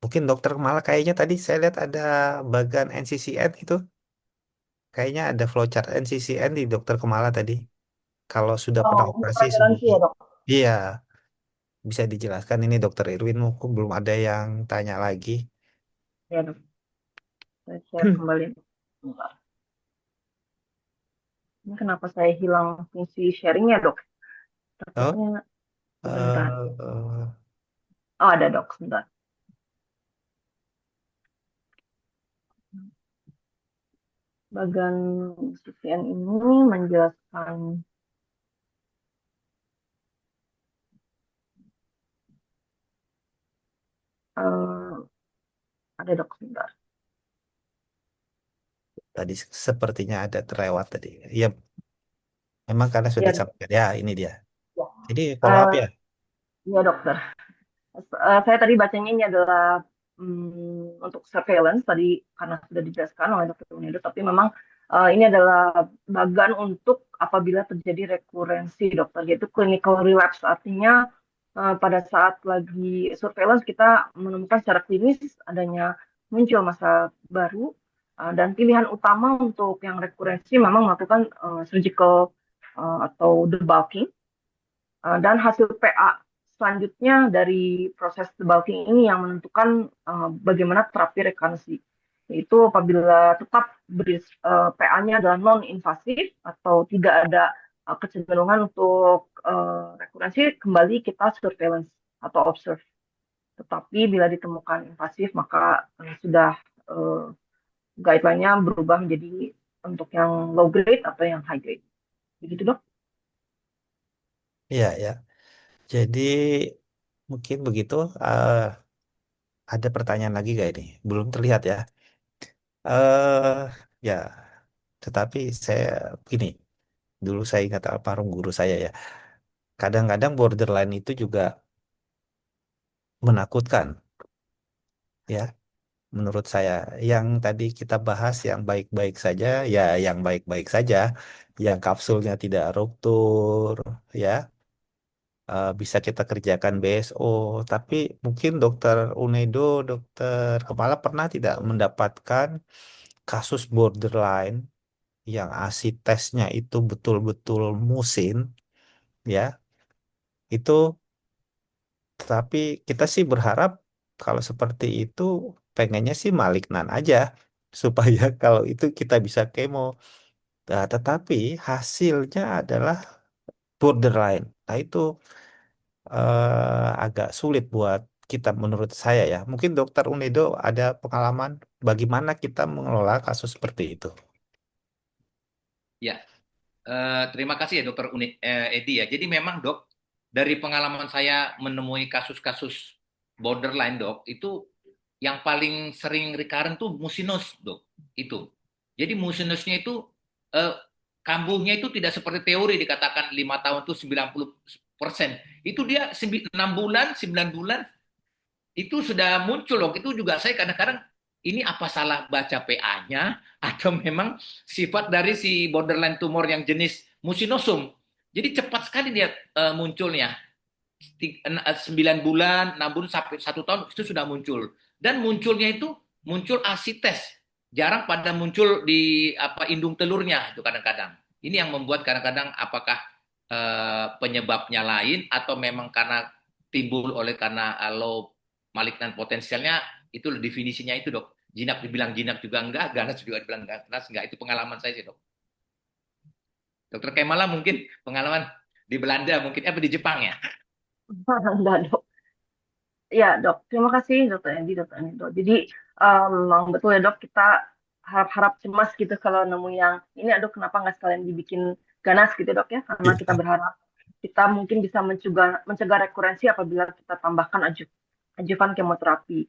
Mungkin Dokter Kemala kayaknya tadi saya lihat ada bagan NCCN itu. Kayaknya ada flowchart NCCN di Dokter Kemala tadi. Kalau sudah pernah Untuk operasi preferensi sebelumnya. ya dok. Iya, bisa dijelaskan ini Dokter Irwin. Mungkin belum ada yang tanya lagi. Ya dok, saya share kembali. Bentar. Ini kenapa saya hilang fungsi sharingnya dok? Oh, Takutnya sebentar. eh, Oh ada dok, sebentar. Bagan CCN ini menjelaskan eh, ada dok, sebentar. tadi sepertinya ada terlewat tadi. Iya, memang karena sudah Ya, disampaikan. Ya, ini dia. ya. Jadi follow up ya. Ya dokter. Saya tadi bacanya ini adalah untuk surveillance tadi karena sudah dijelaskan oleh Dr. Unedo, tapi memang ini adalah bagan untuk apabila terjadi rekurensi dokter, yaitu clinical relapse. Artinya pada saat lagi surveillance kita menemukan secara klinis adanya muncul masa baru, dan pilihan utama untuk yang rekurensi memang melakukan surgical atau debulking. Dan hasil PA selanjutnya dari proses debulking ini yang menentukan bagaimana terapi rekonstruksi. Yaitu apabila tetap PA-nya adalah non-invasif atau tidak ada kecenderungan untuk rekurensi, kembali kita surveillance atau observe. Tetapi bila ditemukan invasif, maka sudah guideline-nya berubah menjadi untuk yang low grade atau yang high grade. Begitu dok? Iya, ya. Jadi mungkin begitu. Ada pertanyaan lagi gak ini? Belum terlihat ya. Ya, tetapi saya gini. Dulu saya ingat almarhum guru saya ya. Kadang-kadang borderline itu juga menakutkan, ya. Menurut saya, yang tadi kita bahas yang baik-baik saja, ya yang baik-baik saja, yang kapsulnya tidak ruptur, ya bisa kita kerjakan BSO. Tapi mungkin Dokter Unedo, Dokter Kepala pernah tidak mendapatkan kasus borderline yang ASI tesnya itu betul-betul musin, ya. Itu, tapi kita sih berharap kalau seperti itu pengennya sih malignan aja supaya kalau itu kita bisa kemo. Nah, tetapi hasilnya adalah borderline. Nah, itu agak sulit buat kita menurut saya ya. Mungkin Dokter Unedo ada pengalaman bagaimana kita mengelola kasus seperti itu. Ya, terima kasih ya Dokter Edi ya. Jadi memang dok, dari pengalaman saya menemui kasus-kasus borderline dok, itu yang paling sering recurrent tuh musinus dok. Itu. Jadi musinusnya itu eh, kambuhnya itu tidak seperti teori dikatakan 5 tahun tuh 90%. Itu dia 6 bulan, 9 bulan itu sudah muncul loh. Itu juga saya kadang-kadang ini apa salah baca PA-nya atau memang sifat dari si borderline tumor yang jenis musinosum. Jadi cepat sekali dia munculnya. 9 bulan, 6 bulan sampai 1 tahun itu sudah muncul. Dan munculnya itu muncul asites. Jarang pada muncul di indung telurnya itu kadang-kadang. Ini yang membuat kadang-kadang apakah penyebabnya lain atau memang karena timbul oleh karena low malignan potensialnya, itu definisinya itu dok. Jinak dibilang jinak juga enggak, ganas juga dibilang ganas enggak. Itu pengalaman saya sih dok. Dokter Kemala mungkin pengalaman di Belanda mungkin di Jepang ya. Enggak dok. Ya dok, terima kasih dokter Edi, dokter Anido. Jadi memang betul ya dok, kita harap-harap cemas gitu kalau nemu yang ini, aduh kenapa nggak sekalian dibikin ganas gitu dok ya, karena kita Iya. berharap kita mungkin bisa mencegah rekurensi apabila kita tambahkan adjuvan kemoterapi.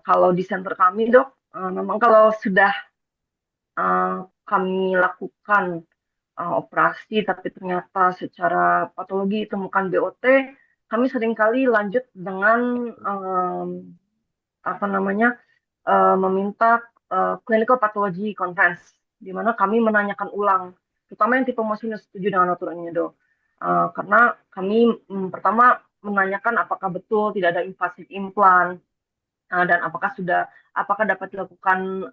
Kalau di center kami dok, memang kalau sudah eh, kami lakukan operasi tapi ternyata secara patologi ditemukan BOT, kami seringkali lanjut dengan apa namanya meminta clinical pathology conference, di mana kami menanyakan ulang, terutama yang tipe sinus setuju dengan aturan Edo. Karena kami pertama menanyakan apakah betul tidak ada invasif implan, dan apakah dapat dilakukan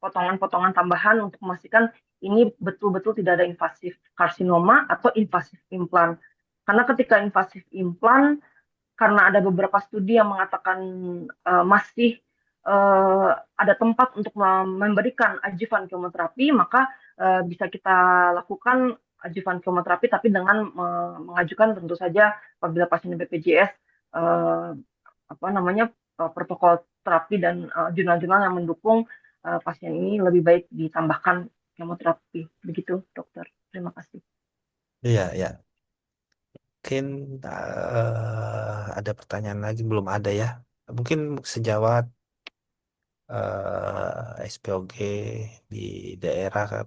potongan-potongan tambahan untuk memastikan ini betul-betul tidak ada invasif karsinoma atau invasif implan. Karena ketika invasif implan, karena ada beberapa studi yang mengatakan masih ada tempat untuk memberikan adjuvan kemoterapi, maka bisa kita lakukan adjuvan kemoterapi, tapi dengan mengajukan tentu saja apabila pasien BPJS apa namanya protokol terapi dan jurnal-jurnal yang mendukung pasien ini lebih baik ditambahkan kemoterapi. Begitu, dokter. Terima kasih. Iya, ya. Mungkin ada pertanyaan lagi, belum ada ya. Mungkin sejawat SPOG di daerah kan.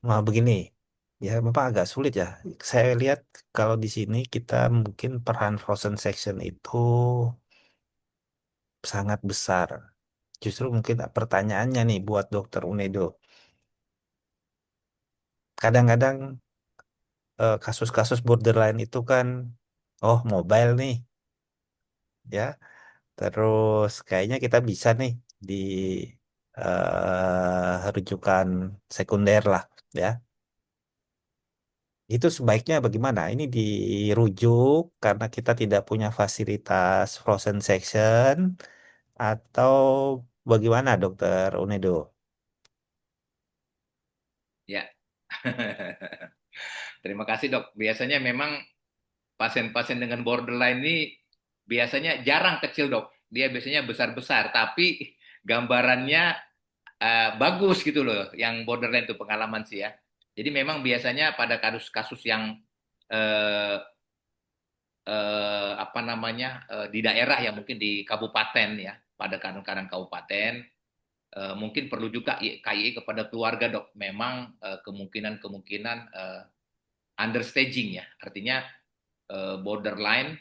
Nah, begini, ya memang agak sulit ya. Saya lihat kalau di sini kita mungkin peran frozen section itu sangat besar. Justru mungkin pertanyaannya nih buat Dokter Unedo. Kadang-kadang kasus-kasus borderline itu kan, oh mobile nih, ya. Terus kayaknya kita bisa nih di rujukan sekunder lah, ya. Itu sebaiknya bagaimana? Ini dirujuk karena kita tidak punya fasilitas frozen section atau bagaimana, Dokter Unedo? Ya. Terima kasih dok. Biasanya memang pasien-pasien dengan borderline ini biasanya jarang kecil dok. Dia biasanya besar-besar, tapi gambarannya bagus gitu loh. Yang borderline itu pengalaman sih ya. Jadi memang biasanya pada kasus-kasus yang eh, apa namanya di daerah ya mungkin di kabupaten ya, pada kadang-kadang kabupaten mungkin perlu juga KII kepada keluarga dok. Memang kemungkinan-kemungkinan understaging ya, artinya borderline,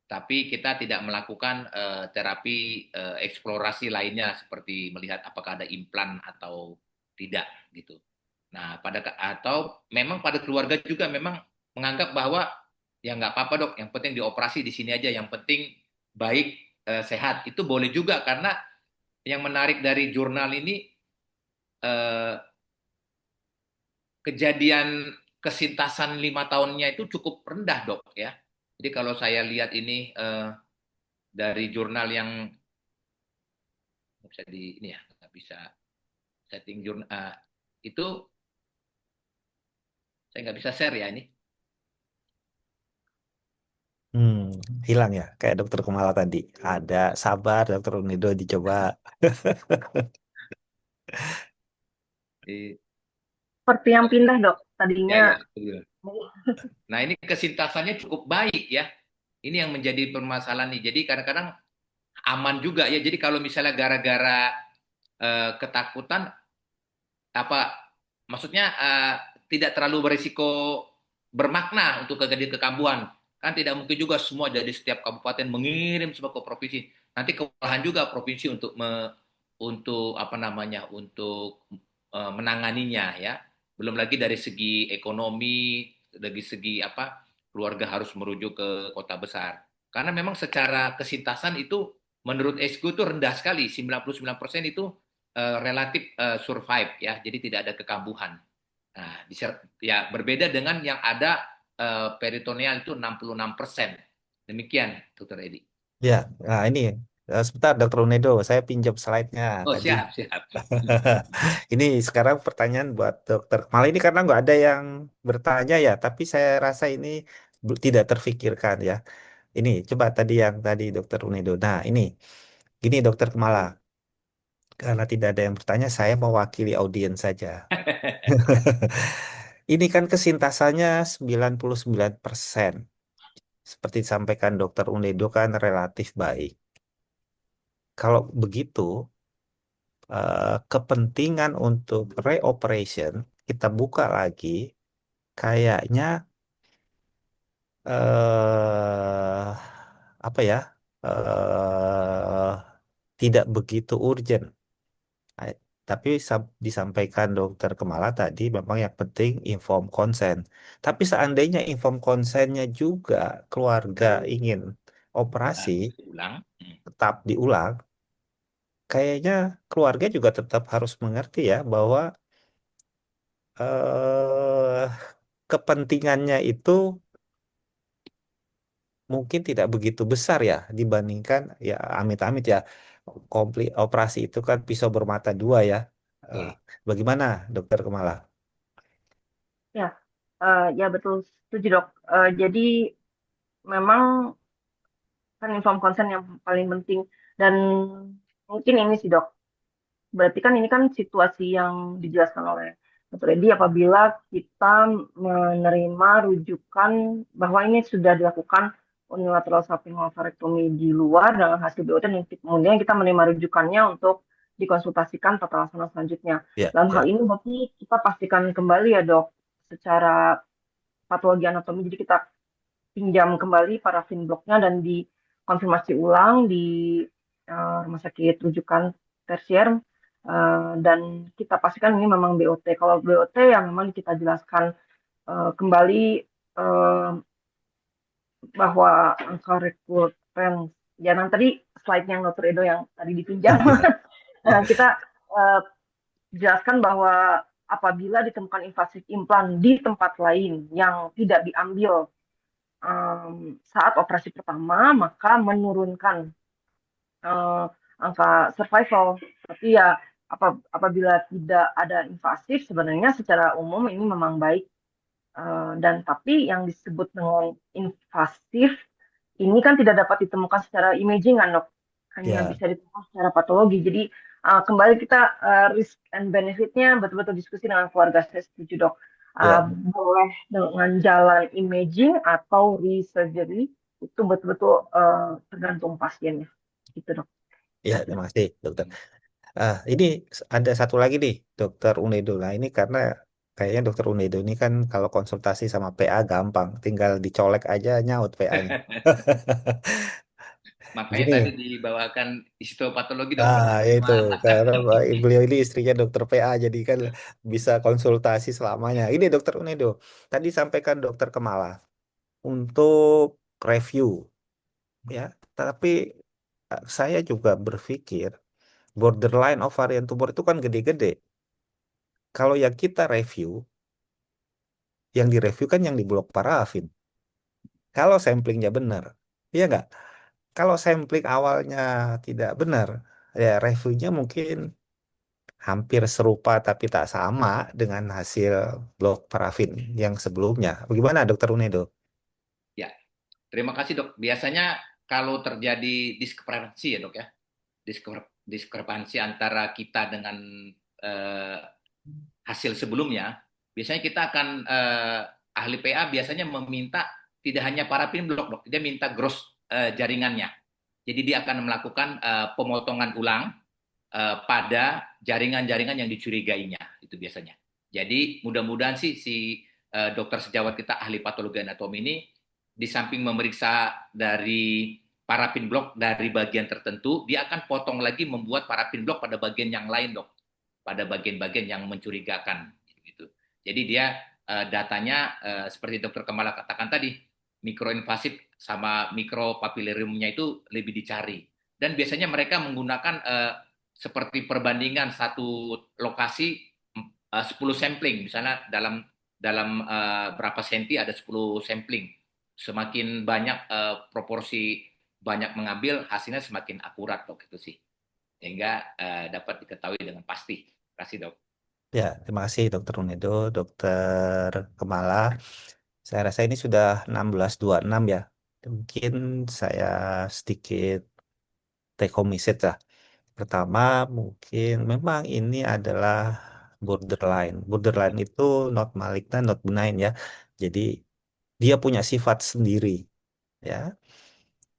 tapi kita tidak melakukan terapi eksplorasi lainnya seperti melihat apakah ada implan atau tidak gitu. Nah, atau memang pada keluarga juga memang menganggap bahwa ya nggak apa-apa dok, yang penting dioperasi di sini aja, yang penting baik sehat. Itu boleh juga karena yang menarik dari jurnal ini eh, kejadian kesintasan 5 tahunnya itu cukup rendah dok ya. Jadi kalau saya lihat ini dari jurnal yang nggak bisa di ini ya, nggak bisa setting jurnal itu saya nggak bisa share ya ini. Hmm, hilang ya, kayak Dokter Kumala tadi. Ada, sabar, Dokter Unedo dicoba. Di, Seperti yang pindah dok, ya tadinya. ya. Nah ini kesintasannya cukup baik ya. Ini yang menjadi permasalahan nih. Jadi kadang-kadang aman juga ya. Jadi kalau misalnya gara-gara ketakutan apa maksudnya tidak terlalu berisiko bermakna untuk kejadian kekambuhan. Kan tidak mungkin juga semua jadi setiap kabupaten mengirim semua ke provinsi. Nanti kewalahan juga provinsi untuk apa namanya untuk menanganinya ya. Belum lagi dari segi ekonomi, dari segi apa keluarga harus merujuk ke kota besar. Karena memang secara kesintasan itu menurut ESCO itu rendah sekali, 99% itu relatif survive ya, jadi tidak ada kekambuhan. Nah, ya berbeda dengan yang ada peritoneal itu 66%. Demikian, Dokter Edi. Ya, nah ini sebentar Dokter Unedo, saya pinjam slide-nya Oh, tadi. siap, siap. Ini sekarang pertanyaan buat Dokter Kumala ini karena nggak ada yang bertanya ya, tapi saya rasa ini tidak terfikirkan ya. Ini coba tadi yang tadi Dokter Unedo. Nah ini, gini Dokter Kumala. Karena tidak ada yang bertanya, saya mewakili audiens saja. Ini kan kesintasannya 99%. Seperti disampaikan Dokter Unedo kan relatif baik. Kalau begitu, kepentingan untuk reoperation, kita buka lagi, kayaknya eh apa ya, eh tidak begitu urgent. Eh, Tapi disampaikan Dokter Kemala tadi, memang yang penting inform consent. Tapi seandainya inform consentnya juga keluarga ingin operasi Ulang. tetap diulang, kayaknya keluarga juga tetap harus mengerti ya bahwa eh kepentingannya itu mungkin tidak begitu besar ya dibandingkan ya amit-amit ya operasi itu kan pisau bermata dua ya. Eh, Betul. Bagaimana Dokter Kemala? Ya, ya betul setuju dok. Jadi memang kan inform consent yang paling penting dan mungkin ini sih dok. Berarti kan ini kan situasi yang dijelaskan oleh Dr. Edi apabila kita menerima rujukan bahwa ini sudah dilakukan unilateral salpingo-ovarectomy di luar dengan hasil BOT dan kemudian kita menerima rujukannya untuk dikonsultasikan tata laksana selanjutnya. Ya, Dalam hal ya, ini berarti kita pastikan kembali ya dok secara patologi anatomi. Jadi kita pinjam kembali parafin bloknya dan dikonfirmasi ulang di rumah sakit rujukan tersier dan kita pastikan ini memang BOT. Kalau BOT yang memang kita jelaskan kembali eh, bahwa angka recurrence ya tadi slide yang Dr. Edo yang tadi dipinjam nah, kita eh, jelaskan bahwa apabila ditemukan invasif implan di tempat lain yang tidak diambil saat operasi pertama, maka menurunkan uh, angka survival. Tapi ya apabila tidak ada invasif, sebenarnya secara umum ini memang baik. Dan tapi yang disebut dengan invasif ini kan tidak dapat ditemukan secara imaging kan dok, hanya ya, bisa ditemukan secara patologi. Jadi kembali kita risk and benefitnya betul-betul diskusi dengan keluarga. Saya setuju dok. ya, Boleh dengan jalan imaging atau resurgery itu betul-betul tergantung pasiennya. Gitu dok. ya. Terima kasih Dokter. Ini ada satu lagi nih Dokter Unedo. Nah ini karena kayaknya Dokter Unedo ini kan kalau konsultasi sama PA gampang, tinggal dicolek aja nyaut PA-nya. Makanya tadi Gini. dibawakan histopatologi dok Itu bersama. karena beliau ini istrinya dokter PA jadi kan bisa konsultasi selamanya. Ini dokter Unedo. Tadi sampaikan dokter Kemala untuk review ya. Tapi saya juga berpikir borderline ovarian tumor itu kan gede-gede. Kalau yang kita review, yang direview kan yang di blok parafin. Kalau samplingnya benar, iya nggak? Kalau sampling awalnya tidak benar, ya reviewnya mungkin hampir serupa tapi tak sama dengan hasil blok parafin yang sebelumnya. Bagaimana Dokter Unedo? Ya, terima kasih dok. Biasanya kalau terjadi diskrepansi ya dok ya, diskrepansi antara kita dengan eh, hasil sebelumnya, biasanya kita akan ahli PA biasanya meminta tidak hanya parafin blok dok, dia minta gross jaringannya. Jadi dia akan melakukan pemotongan ulang pada jaringan-jaringan yang dicurigainya itu biasanya. Jadi mudah-mudahan sih si dokter sejawat kita ahli patologi anatomi ini di samping memeriksa dari parafin blok dari bagian tertentu, dia akan potong lagi membuat parafin blok pada bagian yang lain dok, pada bagian-bagian yang mencurigakan gitu. Jadi dia datanya seperti dokter Kemala katakan tadi, mikroinvasif sama mikropapilariumnya itu lebih dicari. Dan biasanya mereka menggunakan seperti perbandingan satu lokasi 10 sampling, misalnya dalam dalam berapa senti ada 10 sampling. Semakin banyak proporsi banyak mengambil, hasilnya semakin akurat dok itu sih. Sehingga dapat diketahui dengan pasti. Terima kasih dok. Ya, terima kasih Dokter Unedo, Dokter Kemala. Saya rasa ini sudah 16.26 ya. Mungkin saya sedikit take home message lah. Pertama, mungkin memang ini adalah borderline. Borderline itu not malignant, not benign ya. Jadi dia punya sifat sendiri ya.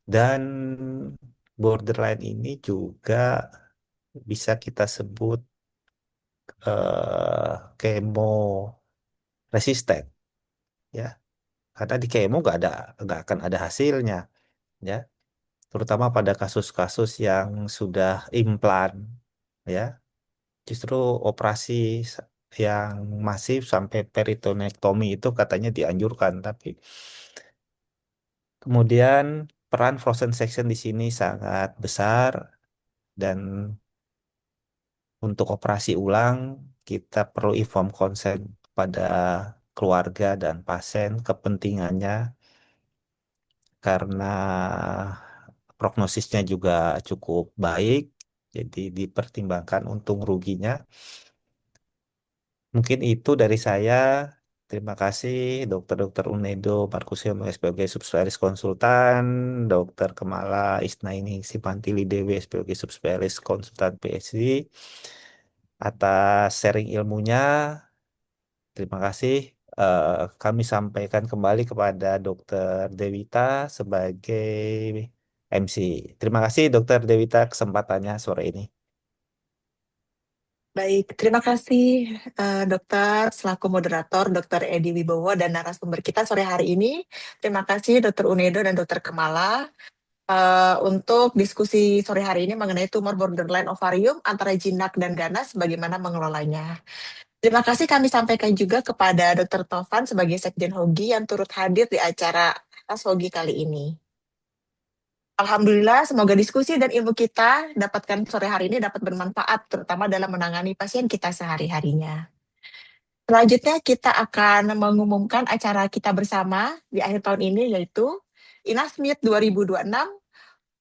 Dan borderline ini juga bisa kita sebut kemo resisten ya. Karena di kemo nggak akan ada hasilnya ya. Terutama pada kasus-kasus yang sudah implan ya. Justru operasi yang masif sampai peritonektomi itu katanya dianjurkan, tapi kemudian peran frozen section di sini sangat besar dan untuk operasi ulang kita perlu inform consent pada keluarga dan pasien kepentingannya karena prognosisnya juga cukup baik, jadi dipertimbangkan untung ruginya. Mungkin itu dari saya. Terima kasih Dokter Unedo Markusio sebagai subspesialis konsultan, Dokter Kemala Isnaini Sipantili Dewi sebagai subspesialis konsultan PhD atas sharing ilmunya. Terima kasih. Kami sampaikan kembali kepada Dokter Dewita sebagai MC. Terima kasih Dokter Dewita kesempatannya sore ini. Baik, terima kasih dokter selaku moderator Dr. Edi Wibowo dan narasumber kita sore hari ini. Terima kasih Dr. Unedo dan Dr. Kemala untuk diskusi sore hari ini mengenai tumor borderline ovarium antara jinak dan ganas, bagaimana mengelolanya. Terima kasih kami sampaikan juga kepada Dr. Tovan sebagai Sekjen Hogi yang turut hadir di acara Hogi kali ini. Alhamdulillah, semoga diskusi dan ilmu kita dapatkan sore hari ini dapat bermanfaat, terutama dalam menangani pasien kita sehari-harinya. Selanjutnya kita akan mengumumkan acara kita bersama di akhir tahun ini, yaitu INASMID 2026,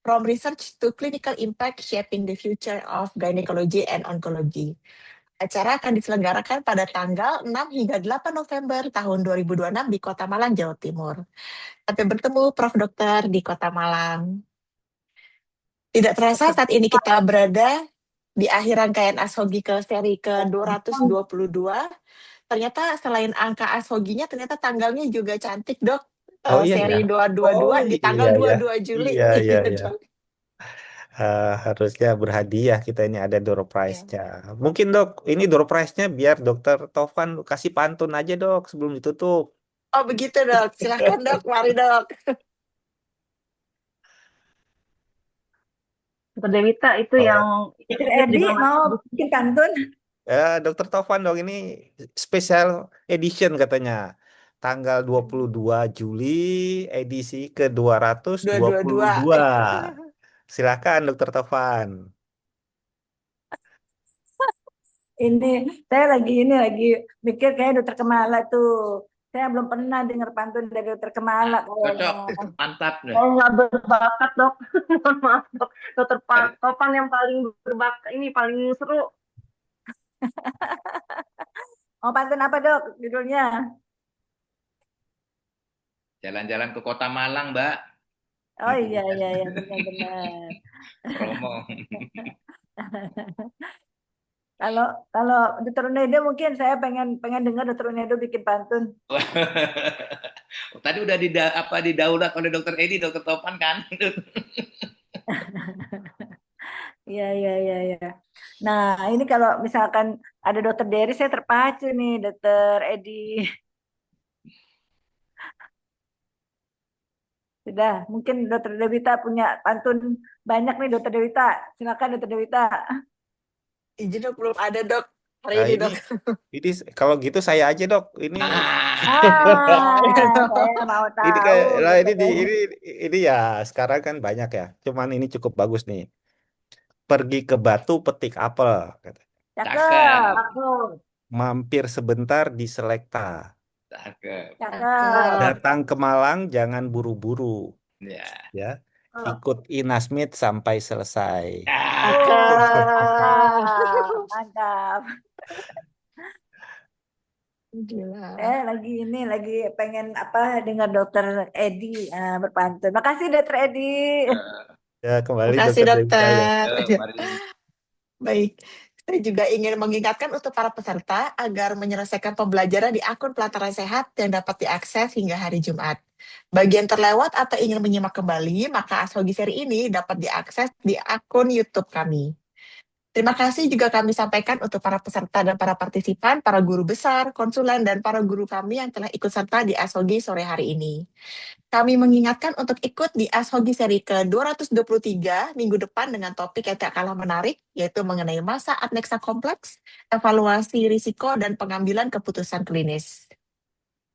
From Research to Clinical Impact Shaping the Future of Gynecology and Oncology. Acara akan diselenggarakan pada tanggal 6 hingga 8 November tahun 2026 di Kota Malang, Jawa Timur. Sampai bertemu Prof. Dokter di Kota Malang. Tidak terasa saat ini kita berada di akhir rangkaian Ashogi ke seri ke-222. Ternyata selain angka Ashoginya, ternyata tanggalnya juga cantik, Dok. Oh iya ya. Seri 222 Oh di tanggal iya ya. 22 Juli. Iya iya Iya, iya. Dok. Harusnya berhadiah kita ini ada door Iya. prize-nya. Mungkin Dok, ini door prize-nya biar Dokter Tovan kasih pantun aja Dok sebelum ditutup. Oh begitu, Dok. Silahkan, Dok. Mari, Dok. Dokter Dewita itu Oh. yang Dokter lihat Edi juga mau bikin pantun? Dokter Tovan dong ini special edition katanya. Tanggal 22 Juli edisi ke-222. 222. Silakan Dokter Tovan. Ini saya lagi mikir kayak Dokter Kemala tuh. Saya belum pernah dengar pantun dari Dokter Kemala kayaknya. Cocok, mantap nih. Saya nggak berbakat dok, mohon maaf dok. Dokter Tovan yang paling berbakat ini paling seru. Mau pantun apa dok judulnya? Jalan-jalan ke Kota Malang, Mbak. Oh iya benar-benar. Promo. Kalau Dokter Unedo mungkin saya pengen dengar Dokter Unedo bikin pantun. Tadi udah didaulat oleh Dokter Edi, Dokter Topan kan. Iya. Nah, ini kalau misalkan ada Dokter Dery, saya terpacu nih, Dokter Edi. Sudah, mungkin Dokter Dewita punya pantun banyak nih, Dokter Dewita. Silakan, Dokter Dewita. Izin, Dok, belum ada, Dok. Hari Nah, ini, Dok. ini kalau gitu saya aja Dok. Ini Saya mau ini tahu. kayak lah Dokter Dery. ini ya sekarang kan banyak ya. Cuman ini cukup bagus nih. Pergi ke Batu petik apel. Cakep. Mampir sebentar di Selekta. Cakep. Cakep. Datang ke Malang jangan buru-buru. Ya. Ya. Ikut Inasmid sampai selesai. Mantap. Gila. Lagi pengen dengar Dokter Edi berpantun. Makasih Dokter Edi. Ya, kembali Terima kasih, Dokter Dewita ya. Dokter. Mari. Baik, saya juga ingin mengingatkan untuk para peserta agar menyelesaikan pembelajaran di akun Pelataran Sehat yang dapat diakses hingga hari Jumat. Bagi yang terlewat atau ingin menyimak kembali, maka Ashogi seri ini dapat diakses di akun YouTube kami. Terima kasih juga kami sampaikan untuk para peserta dan para partisipan, para guru besar, konsulen, dan para guru kami yang telah ikut serta di Ashogi sore hari ini. Kami mengingatkan untuk ikut di Ashogi seri ke-223 minggu depan dengan topik yang tak kalah menarik, yaitu mengenai masa apneksa kompleks, evaluasi risiko, dan pengambilan keputusan klinis.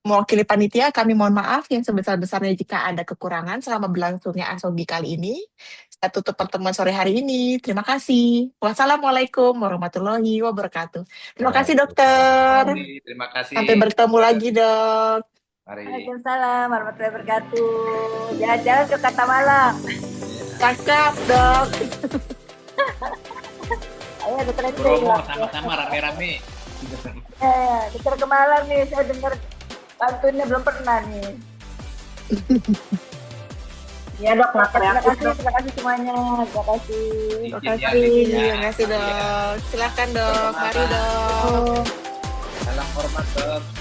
Mewakili panitia, kami mohon maaf yang sebesar-besarnya jika ada kekurangan selama berlangsungnya Ashogi kali ini. Saya tutup pertemuan sore hari ini. Terima kasih. Wassalamualaikum warahmatullahi wabarakatuh. Terima kasih, dokter. Terima kasih. Sampai bertemu lagi, dok. Mari. Waalaikumsalam warahmatullahi wabarakatuh. Jalan-jalan ke Kota Malang. Cakep, dok. Ayo dokter Edi. Promo sama-sama rame-rame. Dokter ke Malang nih, saya dengar pantunnya belum pernah nih. Ya dok, Terima kasih semuanya. Terima kasih. Terima kasih, dok. Silakan, dok. Mari, dok. Salam hormat, dok.